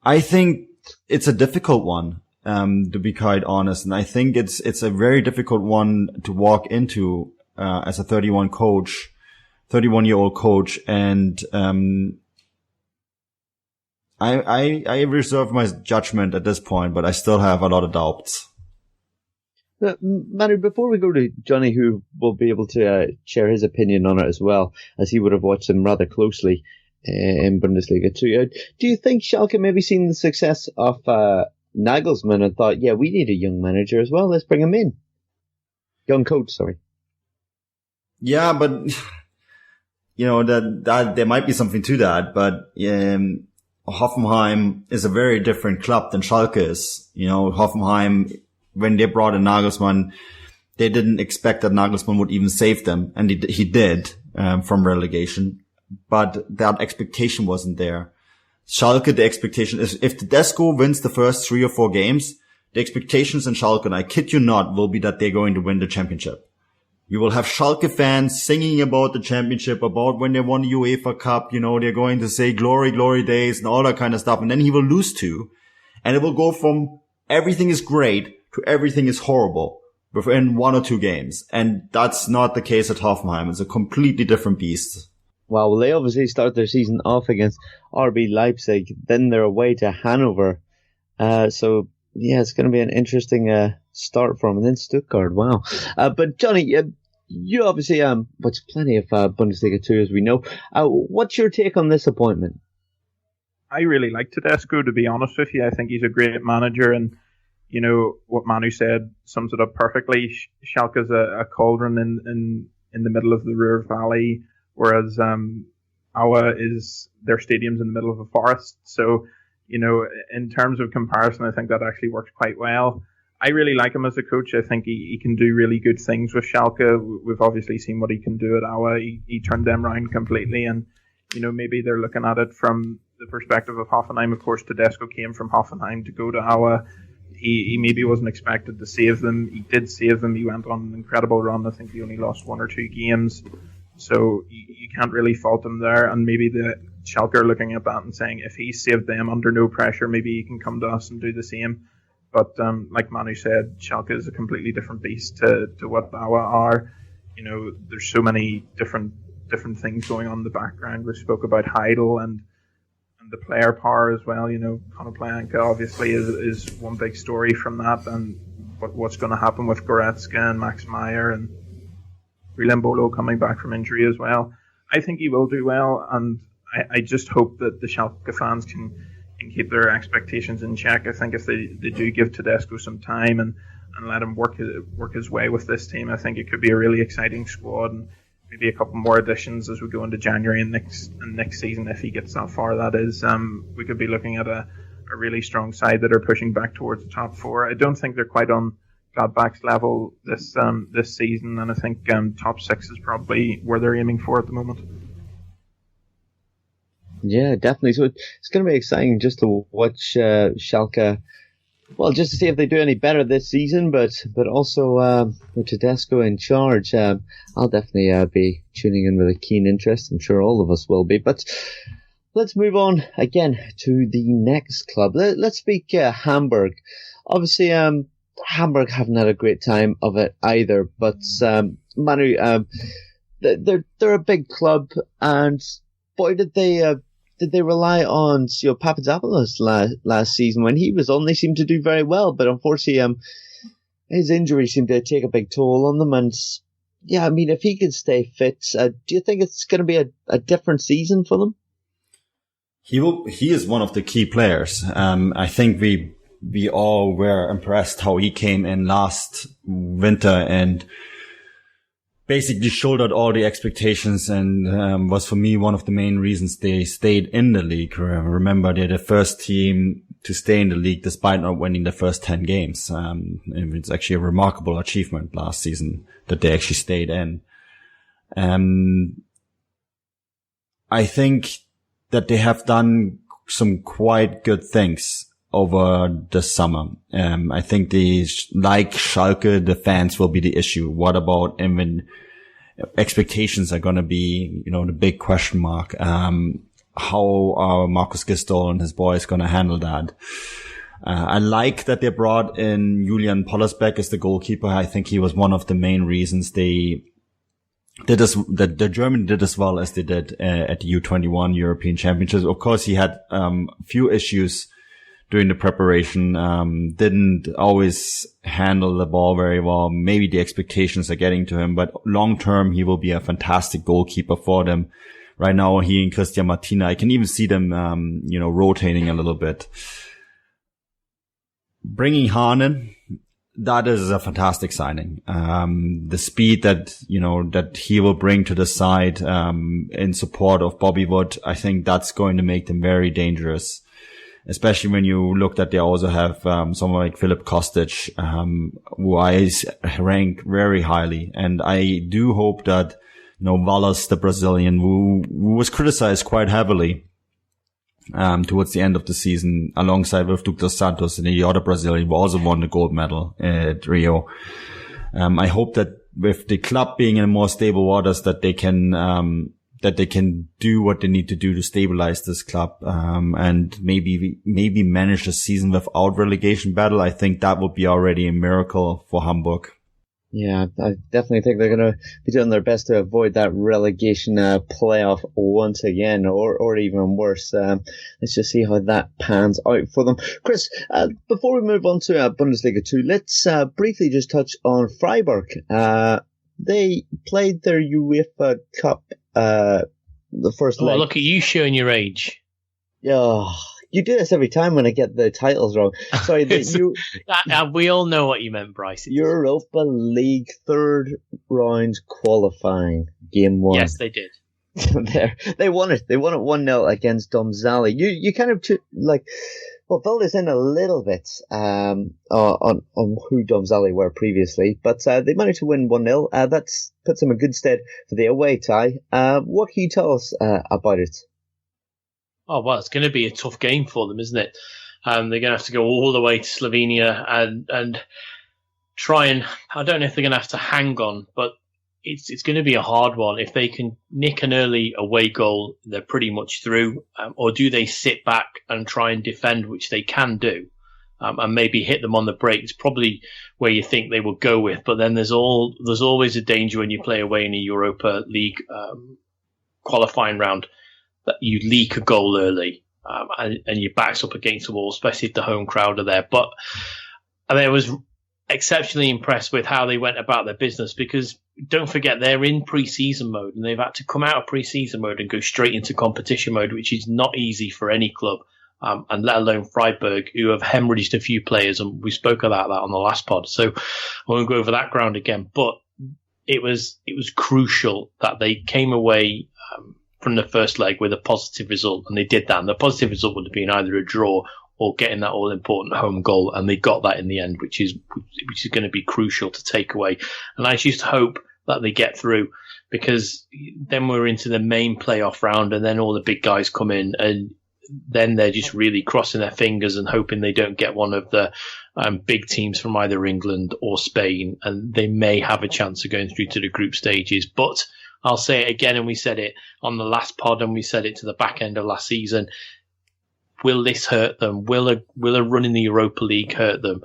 I think it's a difficult one, to be quite honest. And I think it's a very difficult one to walk into, as a 31-year-old coach. And, I reserve my judgment at this point, but I still have a lot of doubts. Manu, before we go to Jonny, who will be able to share his opinion on it as well, as he would have watched them rather closely in Bundesliga too, do you think Schalke maybe seen the success of Nagelsmann and thought, yeah, we need a young manager as well, let's bring him in? Young coach, sorry. Yeah, but, that there might be something to that, but Hoffenheim is a very different club than Schalke is. Hoffenheim, when they brought in Nagelsmann, they didn't expect that Nagelsmann would even save them. And he did, from relegation. But that expectation wasn't there. Schalke, the expectation is if Tedesco wins the first 3 or 4 games, the expectations in Schalke, and I kid you not, will be that they're going to win the championship. You will have Schalke fans singing about the championship, about when they won the UEFA Cup, they're going to say glory, glory days and all that kind of stuff. And then he will lose 2. And it will go from everything is great to everything is horrible within 1 or 2 games. And that's not the case at Hoffenheim. It's a completely different beast. Well, they obviously start their season off against RB Leipzig. Then they're away to Hanover. So, yeah, it's going to be an interesting start for them. And then Stuttgart, wow. But Jonny, you obviously watch plenty of Bundesliga too, as we know. What's your take on this appointment? I really like Tedesco, to be honest with you. I think he's a great manager, and what Manu said sums it up perfectly. Schalke's a cauldron in the middle of the Ruhr Valley, whereas Aue is their stadium's in the middle of a forest. So, in terms of comparison, I think that actually works quite well. I really like him as a coach. I think he can do really good things with Schalke. We've obviously seen what he can do at Aue. He turned them around completely, and maybe they're looking at it from the perspective of Hoffenheim. Of course, Tedesco came from Hoffenheim to go to Aue. He maybe wasn't expected to save them. He did save them. He went on an incredible run. I think he only lost 1 or 2 games. So you can't really fault him there. And maybe the Schalke are looking at that and saying, if he saved them under no pressure, maybe he can come to us and do the same. But like Manu said, Schalke is a completely different beast to what Aue are. There's so many different things going on in the background. We spoke about Heidel and the player power as well. Konoplyanka obviously is one big story from that, and what's going to happen with Goretzka and Max Meyer and Breel Embolo coming back from injury as well. I think he will do well, and I just hope that the Schalke fans can keep their expectations in check. I think if they do give Tedesco some time and let him work his way with this team, I think it could be a really exciting squad, and maybe a couple more additions as we go into January and next season, if he gets that far, that is. We could be looking at a a really strong side that are pushing back towards the top four. I don't think they're quite on Gladbach's level this season, and I think top six is probably where they're aiming for at the moment. Yeah, definitely. So it's going to be exciting just to watch Schalke. Well, just to see if they do any better this season, but also with Tedesco in charge, I'll definitely be tuning in with a keen interest. I'm sure all of us will be. But let's move on again to the next club. Let's speak Hamburg. Obviously, Hamburg haven't had a great time of it either. But Manu, they're a big club, and boy, did they rely on Papadopoulos last season when he was on? They seemed to do very well, but unfortunately, his injury seemed to take a big toll on them. And yeah, I mean, if he could stay fit, do you think it's going to be a different season for them? He is one of the key players. I think we all were impressed how he came in last winter and basically shouldered all the expectations and was for me one of the main reasons they stayed in the league. Remember, they're the first team to stay in the league despite not winning the first 10 games. It's actually a remarkable achievement last season that they actually stayed in. I think that they have done some quite good things over the summer. I think like Schalke, the fans will be the issue. What about expectations are going to be, the big question mark. How are Markus Gisdol and his boys going to handle that? I like that they brought in Julian Pollersbeck as the goalkeeper. I think he was one of the main reasons they did the Germany did as well as they did at the U21 European Championships. Of course, he had a few issues during the preparation, didn't always handle the ball very well. Maybe the expectations are getting to him, but long term, he will be a fantastic goalkeeper for them. Right now, he and Christian Martina, I can even see them, rotating a little bit. Bringing Hahn, that is a fantastic signing. The speed that he will bring to the side, in support of Bobby Wood, I think that's going to make them very dangerous. Especially when you look that they also have someone like Filip Kostic, who I rank very highly. And I do hope that, Wallace, the Brazilian, who was criticized quite heavily towards the end of the season, alongside with Douglas Santos and the other Brazilian, who also won the gold medal at Rio. I hope that with the club being in more stable waters, that they can do what they need to do to stabilize this club, and maybe manage the season without relegation battle. I think that would be already a miracle for Hamburg. Yeah, I definitely think they're going to be doing their best to avoid that relegation playoff once again, or even worse. Let's just see how that pans out for them. Chris, before we move on to Bundesliga 2, let's briefly just touch on Freiburg. They played their UEFA Cup the first leg. Look at you showing your age. Yeah, you do this every time when I get the titles wrong. Sorry, we all know what you meant, Bryce. Europa League third round qualifying game 1. Yes, they did. They won it. They won it 1-0 against Domzali. You kind of filled us in a little bit on who Domzali were previously, but they managed to win 1-0. That puts them in good stead for the away tie. What can you tell us about it? Oh, well, it's going to be a tough game for them, isn't it? They're going to have to go all the way to Slovenia and try and, I don't know if they're going to have to hang on, but it's going to be a hard one. If they can nick an early away goal, they're pretty much through. Or do they sit back and try and defend, which they can do, and maybe hit them on the break? It's probably where you think they will go with. But then there's always a danger when you play away in a Europa League qualifying round that you leak a goal early, and your back's up against the wall, especially if the home crowd are there. But I was exceptionally impressed with how they went about their business, because don't forget they're in pre-season mode and they've had to come out of pre-season mode and go straight into competition mode, which is not easy for any club, and let alone Freiburg, who have hemorrhaged a few players, and we spoke about that on the last pod, so I won't go over that ground again. But it was crucial that they came away from the first leg with a positive result, and they did that. And the positive result would have been either a draw or getting that all-important home goal, and they got that in the end, which is going to be crucial to take away. And I just hope that they get through, because then we're into the main playoff round, and then all the big guys come in, and then they're just really crossing their fingers and hoping they don't get one of the big teams from either England or Spain, and they may have a chance of going through to the group stages. But I'll say it again, and we said it on the last pod, and we said it to the back end of last season. Will this hurt them? Will a run in the Europa League hurt them?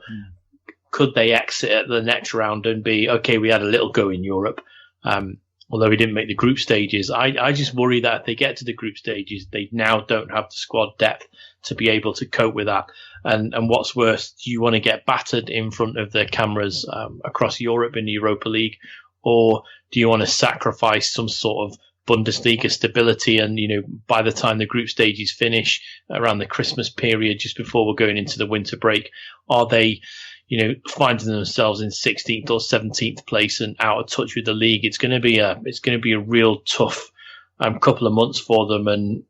Could they exit at the next round and be, okay, we had a little go in Europe, although we didn't make the group stages? I just worry that if they get to the group stages, they now don't have the squad depth to be able to cope with that. And what's worse, do you want to get battered in front of the cameras across Europe in the Europa League, or do you want to sacrifice some sort of Bundesliga stability? And, by the time the group stages finish around the Christmas period, just before we're going into the winter break, are they, finding themselves in 16th or 17th place and out of touch with the league? It's going to be a real tough couple of months for them. And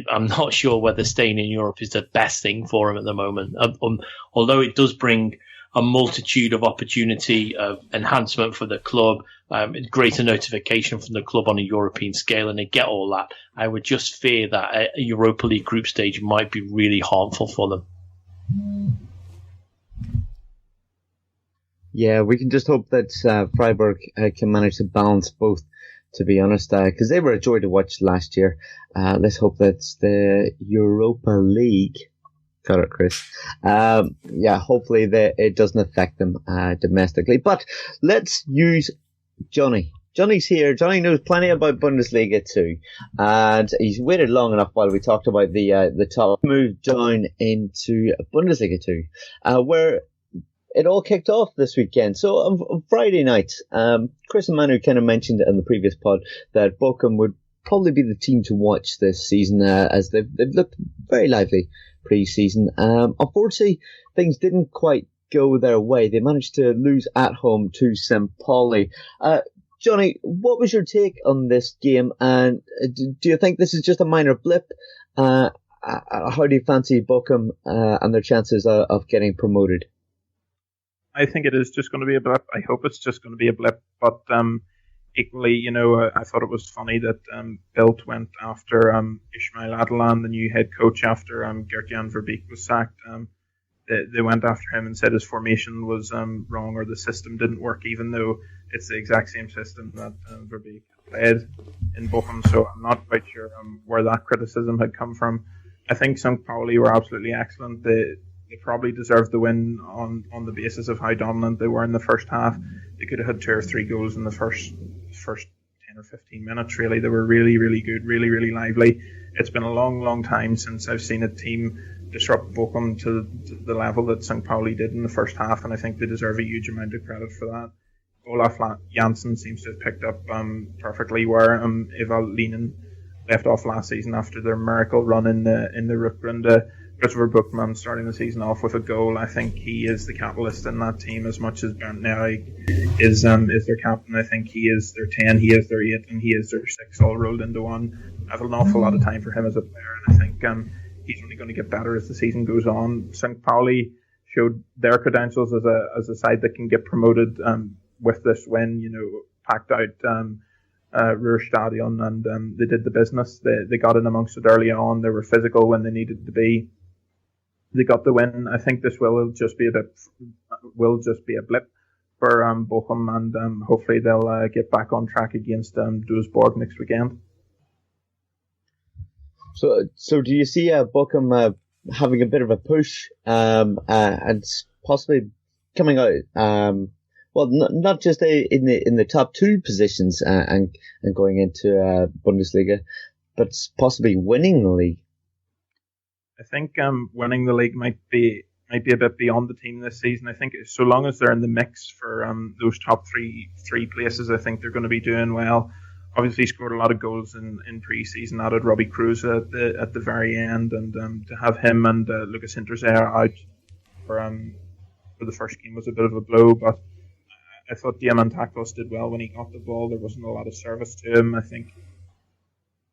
I'm not sure whether staying in Europe is the best thing for them at the moment. Although it does bring a multitude of opportunity of enhancement for the club, greater notification from the club on a European scale, and they get all that. I would just fear that a Europa League group stage might be really harmful for them. Yeah, we can just hope that Freiburg can manage to balance both, to be honest, because they were a joy to watch last year. Let's hope that the Europa League, got it, Chris. Hopefully it doesn't affect them domestically. But let's use Jonny. Johnny's here. Jonny knows plenty about Bundesliga too, and he's waited long enough while we talked about the top move down into Bundesliga 2, where it all kicked off this weekend. So on Friday night, Chris and Manu kind of mentioned in the previous pod that Bochum would probably be the team to watch this season, as they've looked very lively pre-season. Unfortunately, things didn't quite go their way. They managed to lose at home to St. Pauli. Jonny, what was your take on this game, and do you think this is just a minor blip? How do you fancy Bochum and their chances of getting promoted? I think it is just going to be a blip. I hope it's just going to be a blip. But equally, I thought it was funny that Bild went after Ismail Adelan, the new head coach, after Gert-Jan Verbeek was sacked. They went after him and said his formation was wrong, or the system didn't work, even though it's the exact same system that Verbeek played in Bochum. So I'm not quite sure where that criticism had come from. I think St. Pauli were absolutely excellent. They probably deserved the win on the basis of how dominant they were in the first half. They could have had 2 or 3 goals in the first 10 or 15 minutes, really. They were really, really good, really, really lively. It's been a long, long time since I've seen a team disrupt Bochum to the level that St. Pauli did in the first half, and I think they deserve a huge amount of credit for that. Olaf Janssen seems to have picked up perfectly where Eva Linen left off last season after their miracle run in the Rückrunde. Christopher Buchmann starting the season off with a goal. I think he is the catalyst in that team as much as Bernd Nerrig is their captain. I think he is their 10, he is their 8, and he is their 6 all rolled into one. I have an awful lot of time for him as a player, and I think he's only going to get better as the season goes on. St. Pauli showed their credentials as a side that can get promoted with this win, packed out Ruhrstadion, and they did the business. They got in amongst it early on. They were physical when they needed to be. They got the win. I think this will just be a blip for Bochum, and hopefully they'll get back on track against Duisburg next weekend. So do you see Bochum having a bit of a push and possibly coming out? Not just in the top 2 positions and going into Bundesliga, but possibly winning the league. I think winning the league might be a bit beyond the team this season. I think so long as they're in the mix for those top three places, I think they're going to be doing well. Obviously scored a lot of goals in pre-season, added Robbie Kruse at the very end, and to have him and Lucas Hinterseer out for the first game was a bit of a blow, but I thought Diamantakos did well when he got the ball. There wasn't a lot of service to him. I think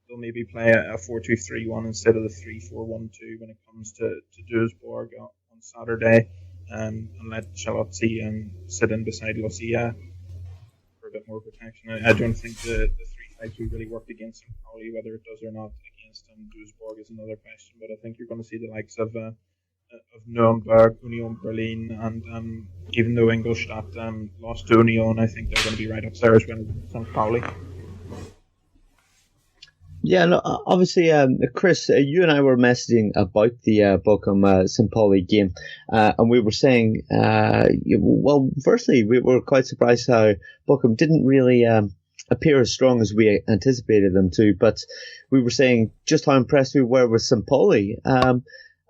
still maybe play a 4-2-3-1 instead of the 3-4-1-2 when it comes to Duisburg on Saturday, and let Charlotte sit in beside Lucia for a bit more protection. I don't think the 3-5-2 really worked against St. Pauli. Whether it does or not against Duisburg is another question, but I think you're going to see the likes of Nuremberg, Union Berlin, and even though Ingolstadt lost to Union, I think they're going to be right up there as well as St. Pauli. Yeah, no, obviously, Chris, you and I were messaging about the Bochum St. Pauli game, and we were saying, well, firstly, we were quite surprised how Bochum didn't really appear as strong as we anticipated them to, but we were saying just how impressed we were with St. Pauli.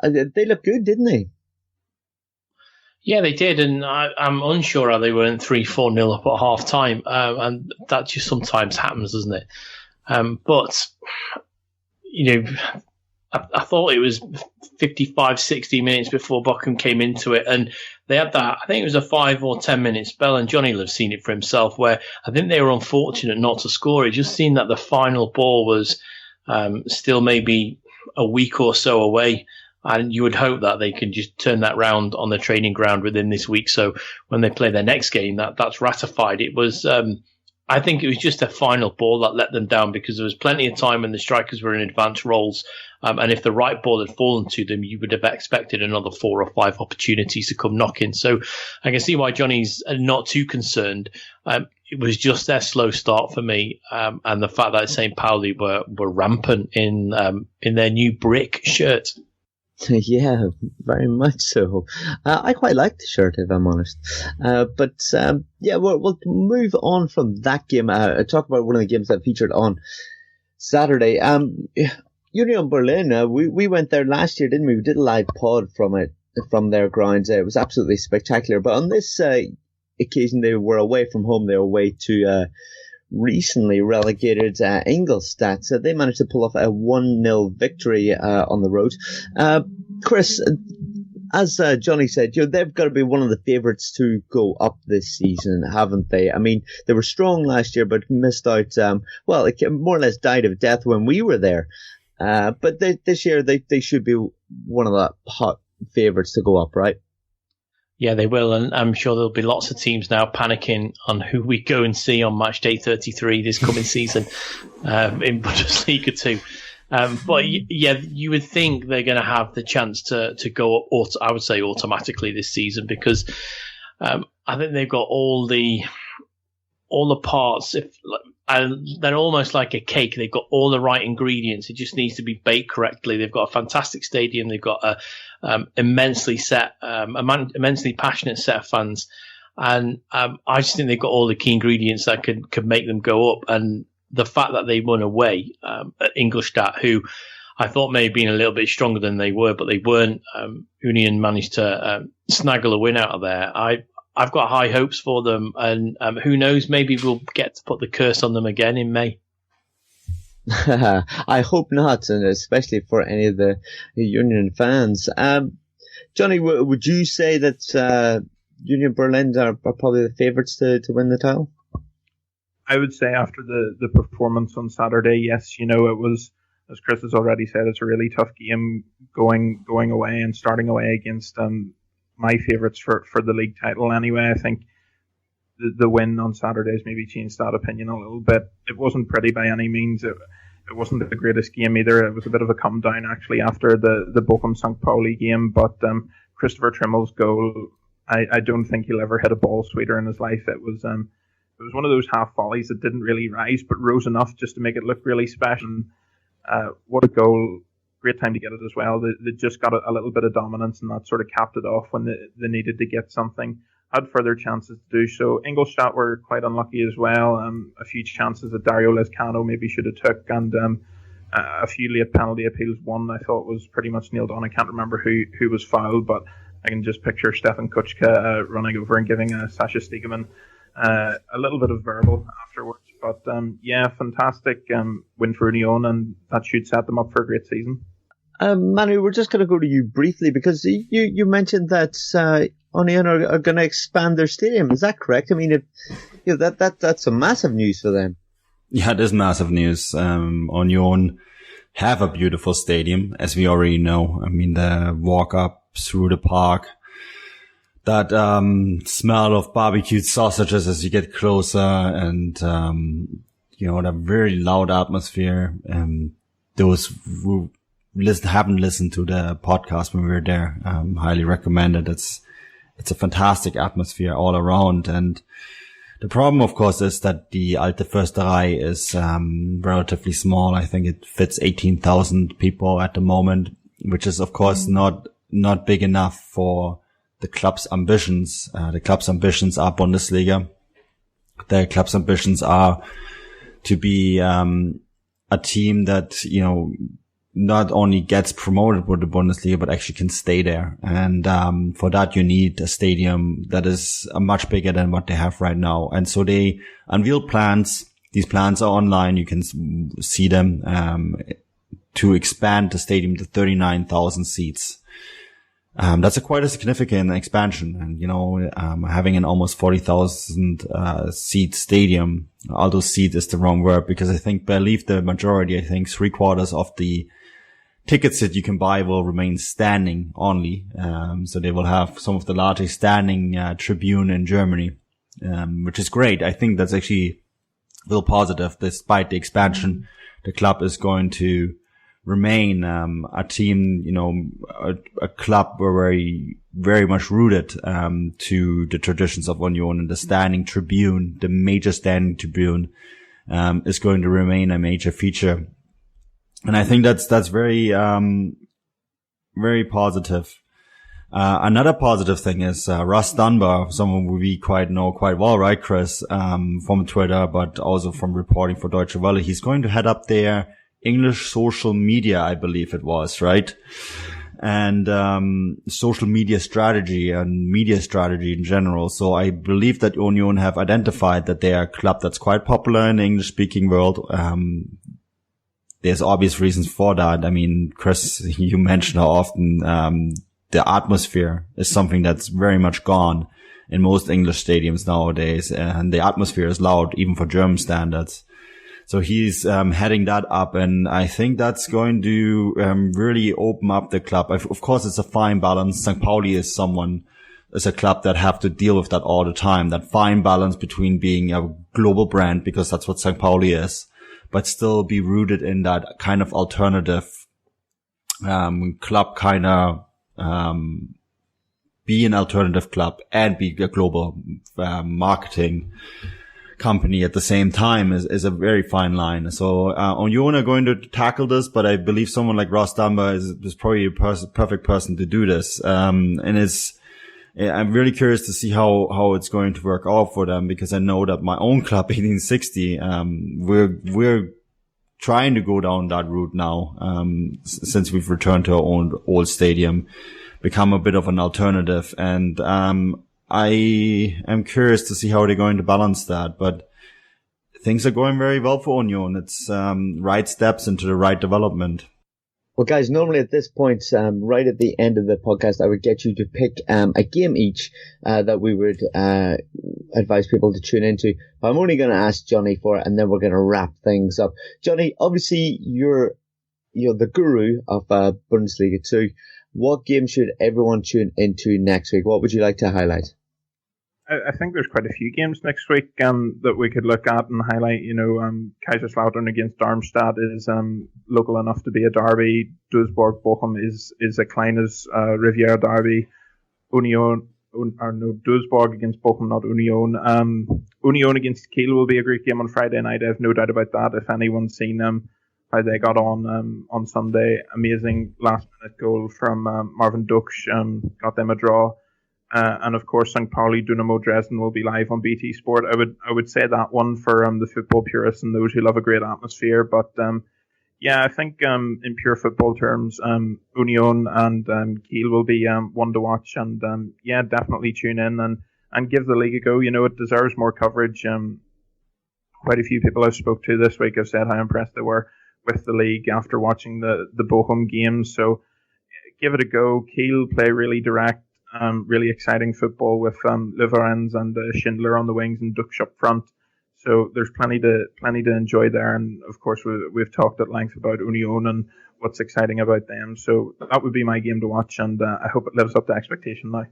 They looked good, didn't they? Yeah, they did, and I'm unsure how they weren't 3-4-0 up at half time, and that just sometimes happens, doesn't it? But, you know, I thought it was 55, 60 minutes before Bochum came into it, and they had that, I think it was a 5 or 10 minute spell, and Jonny will have seen it for himself, where I think they were unfortunate not to score. It just seemed that the final ball was still maybe a week or so away. And you would hope that they can just turn that round on the training ground within this week. So when they play their next game, that's ratified. It was, I think it was just a final ball that let them down, because there was plenty of time when the strikers were in advanced roles. And if the right ball had fallen to them, you would have expected another 4 or 5 opportunities to come knocking. So I can see why Johnny's not too concerned. It was just their slow start for me. And the fact that St. Pauli were rampant in their new brick shirt. Yeah, very much so. I quite like the shirt, if I'm honest. But we'll move on from that game. Talk about one of the games that featured on Saturday. Union Berlin, we went there last year, didn't we? We did a live pod from their grounds. It was absolutely spectacular. But on this occasion, they were away from home. They were away to recently relegated Ingolstadt. So they managed to pull off a 1-0 victory on the road. Chris, as Jonny said, they've got to be one of the favourites to go up this season, haven't they? I mean, they were strong last year, but missed out. It more or less died of death when we were there. But this year, they should be one of the hot favourites to go up, right? Yeah, they will, and I'm sure there'll be lots of teams now panicking on who we go and see on match day 33 this coming season in Bundesliga 2. But yeah, you would think they're going to have the chance to go up, I would say automatically this season, because I think they've got all the parts. They're almost like a cake. They've got all the right ingredients. It just needs to be baked correctly. They've got a fantastic stadium. They've got a immensely passionate set of fans, and I just think they've got all the key ingredients that could make them go up. And the fact that they won away at Ingolstadt, who I thought may have been a little bit stronger than they were, but they weren't. Union managed to snaggle a win out of there. I've got high hopes for them, and who knows, maybe we'll get to put the curse on them again in May. I hope not, and especially for any of the Union fans. Jonny, would you say that Union Berlin are probably the favourites to win the title? I would say after the performance on Saturday, yes. It was, as Chris has already said, it's a really tough game going away and starting away against my favourites for the league title anyway. I think the win on Saturday has maybe changed that opinion a little bit. It wasn't pretty by any means. It wasn't the greatest game either. It was a bit of a come down actually after the Bochum St. Pauli game. But Christopher Trimmel's goal, I don't think he'll ever hit a ball sweeter in his life. It was one of those half volleys that didn't really rise, but rose enough just to make it look really special. What a goal. Great time to get it as well. They just got a little bit of dominance, and that sort of capped it off when they needed to get something. Had further chances to do so. Ingolstadt were quite unlucky as well. A few chances that Dario Lezcano maybe should have took, and a few late penalty appeals. One I thought was pretty much nailed on. I can't remember who was fouled, but I can just picture Stefan Kuczka running over and giving Sasha Stegemann a little bit of verbal afterwards. But fantastic win for Union, and that should set them up for a great season. Manu, we're just going to go to you briefly, because you mentioned that Union are going to expand their stadium. Is that correct? I mean, that's some massive news for them. Yeah, it is massive news. Union have a beautiful stadium, as we already know. I mean, the walk up through the park, that smell of barbecued sausages as you get closer, and the very loud atmosphere. Those who haven't listened to the podcast when we were there, highly recommend it. It's a fantastic atmosphere all around. And the problem, of course, is that the Alte Försterei is relatively small. I think it fits 18,000 people at the moment, which is, of course, not big enough for the club's ambitions. The club's ambitions are Bundesliga. The club's ambitions are to be a team that, not only gets promoted with the Bundesliga, but actually can stay there. And for that, you need a stadium that is much bigger than what they have right now. And so they unveiled plans. These plans are online. You can see them to expand the stadium to 39,000 seats. That's quite a significant expansion. And, having an almost 40,000 seat stadium, although seat is the wrong word, because I believe the majority, 3/4 of the tickets that you can buy will remain standing only. So they will have some of the largest standing tribune in Germany, which is great. I think that's actually real positive. Despite the expansion, the club is going to remain a team, a club very, very much rooted to the traditions of Union, and the standing tribune, the major standing tribune, is going to remain a major feature. And I think that's very, very positive. Another positive thing is Russ Dunbar, someone we know quite well, right, Chris, from Twitter, but also from reporting for Deutsche Welle. He's going to head up their English social media, I believe it was, right? And social media strategy and media strategy in general. So I believe that Union have identified that they are a club that's quite popular in the English-speaking world. There's obvious reasons for that. I mean, Chris, you mentioned how often the atmosphere is something that's very much gone in most English stadiums nowadays, and the atmosphere is loud, even for German standards. So he's heading that up, and I think that's going to really open up the club. Of course, it's a fine balance. St. Pauli is a club that have to deal with that all the time, that fine balance between being a global brand, because that's what St. Pauli is, but still be rooted in that kind of alternative club, kind of be an alternative club and be a global marketing company at the same time is a very fine line. So Union are going to tackle this, but I believe someone like Ross Dunbar is probably a perfect person to do this. I'm really curious to see how it's going to work out for them, because I know that my own club, 1860, we're trying to go down that route now, since we've returned to our own old stadium, become a bit of an alternative. And I am curious to see how they're going to balance that, but things are going very well for Union. It's right steps into the right development. Well, guys, normally at this point, right at the end of the podcast, I would get you to pick a game each that we would advise people to tune into. I'm only going to ask Jonny for it, and then we're going to wrap things up. Jonny, obviously you're the guru of Bundesliga 2. What game should everyone tune into next week? What would you like to highlight? I think there's quite a few games next week that we could look at and highlight. Kaiserslautern against Darmstadt is local enough to be a derby. Duisburg-Bochum is a kleines Riviera derby. Duisburg against Bochum, not Union. Union against Kiel will be a great game on Friday night. I have no doubt about that. If anyone's seen how they got on Sunday, amazing last-minute goal from Marvin Duksch got them a draw. And of course, St. Pauli Dynamo Dresden will be live on BT Sport. I would say that one for the football purists and those who love a great atmosphere. But I think in pure football terms, Union and Kiel will be one to watch. And definitely tune in and give the league a go. It deserves more coverage. Quite a few people I've spoke to this week have said how impressed they were with the league after watching the Bochum games. So give it a go. Kiel play really direct. Really exciting football with Leverenz and Schindler on the wings and Duksch up front. So there's plenty to enjoy there. And of course, we've talked at length about Union and what's exciting about them. So that would be my game to watch, and I hope it lives up to expectation now.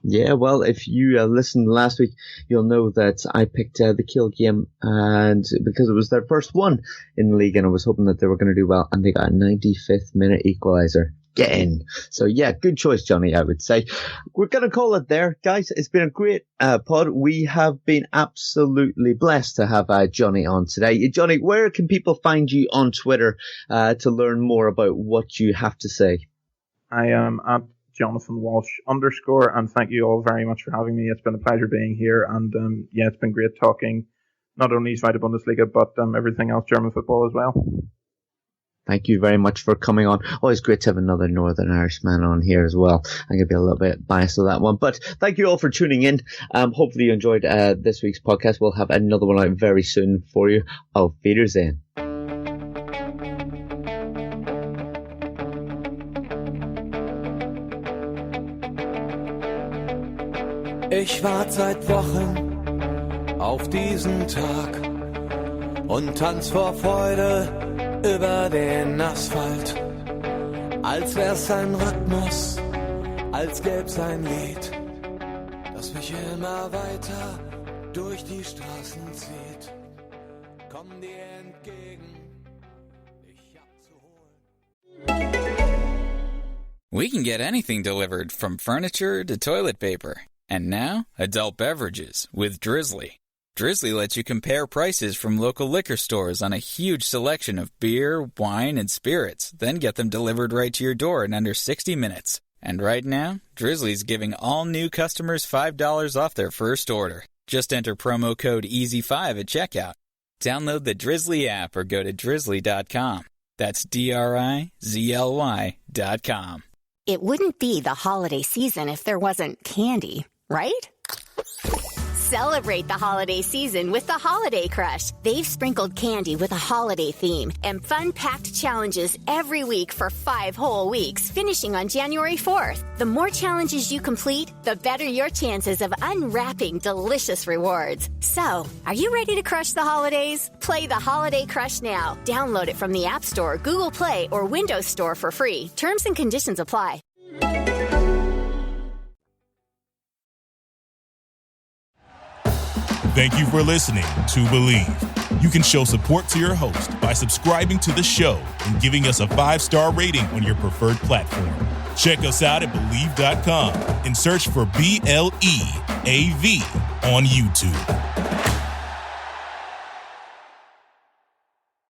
Yeah, well, if you listened last week, you'll know that I picked the Kiel game, and because it was their first one in the league, and I was hoping that they were going to do well, and they got a 95th minute equaliser. Get in. So yeah, good choice, Johnny, I would say. We're going to call it there. Guys, it's been a great pod. We have been absolutely blessed to have Johnny on today. Johnny, where can people find you on Twitter to learn more about what you have to say? I am at Jonathan Walsh _, and thank you all very much for having me. It's been a pleasure being here, and it's been great talking not only Zweite Bundesliga, but everything else German football as well. Thank you very much for coming on. Always great to have another Northern Irishman on here as well. I'm going to be a little bit biased with that one. But thank you all for tuning in. Hopefully you enjoyed this week's podcast. We'll have another one out very soon for you. Auf Wiedersehen. Ich warte seit Wochen auf diesen Tag und tanz vor Freude über den Asphalt, als wär's ein Rhythmus, als gäb's ein Lied, das mich immer weiter durch die Straßen zieht. Komm dir entgegen, dich abzuholen. We can get anything delivered from furniture to toilet paper. And now, adult beverages with Drizzly. Drizzly lets you compare prices from local liquor stores on a huge selection of beer, wine, and spirits, then get them delivered right to your door in under 60 minutes. And right now, Drizzly's giving all new customers $5 off their first order. Just enter promo code EASY5 at checkout. Download the Drizzly app or go to drizzly.com. That's DRIZLY.com. It wouldn't be the holiday season if there wasn't candy, right? Celebrate the holiday season with the Holiday Crush. They've sprinkled candy with a holiday theme and fun-packed challenges every week for 5 whole weeks, finishing on January 4th. The more challenges you complete, the better your chances of unwrapping delicious rewards. So, are you ready to crush the holidays? Play the Holiday Crush now. Download it from the App Store, Google Play, or Windows Store for free. Terms and conditions apply. Thank you for listening to Believe. You can show support to your host by subscribing to the show and giving us a 5-star rating on your preferred platform. Check us out at Believe.com and search for BLEAV on YouTube.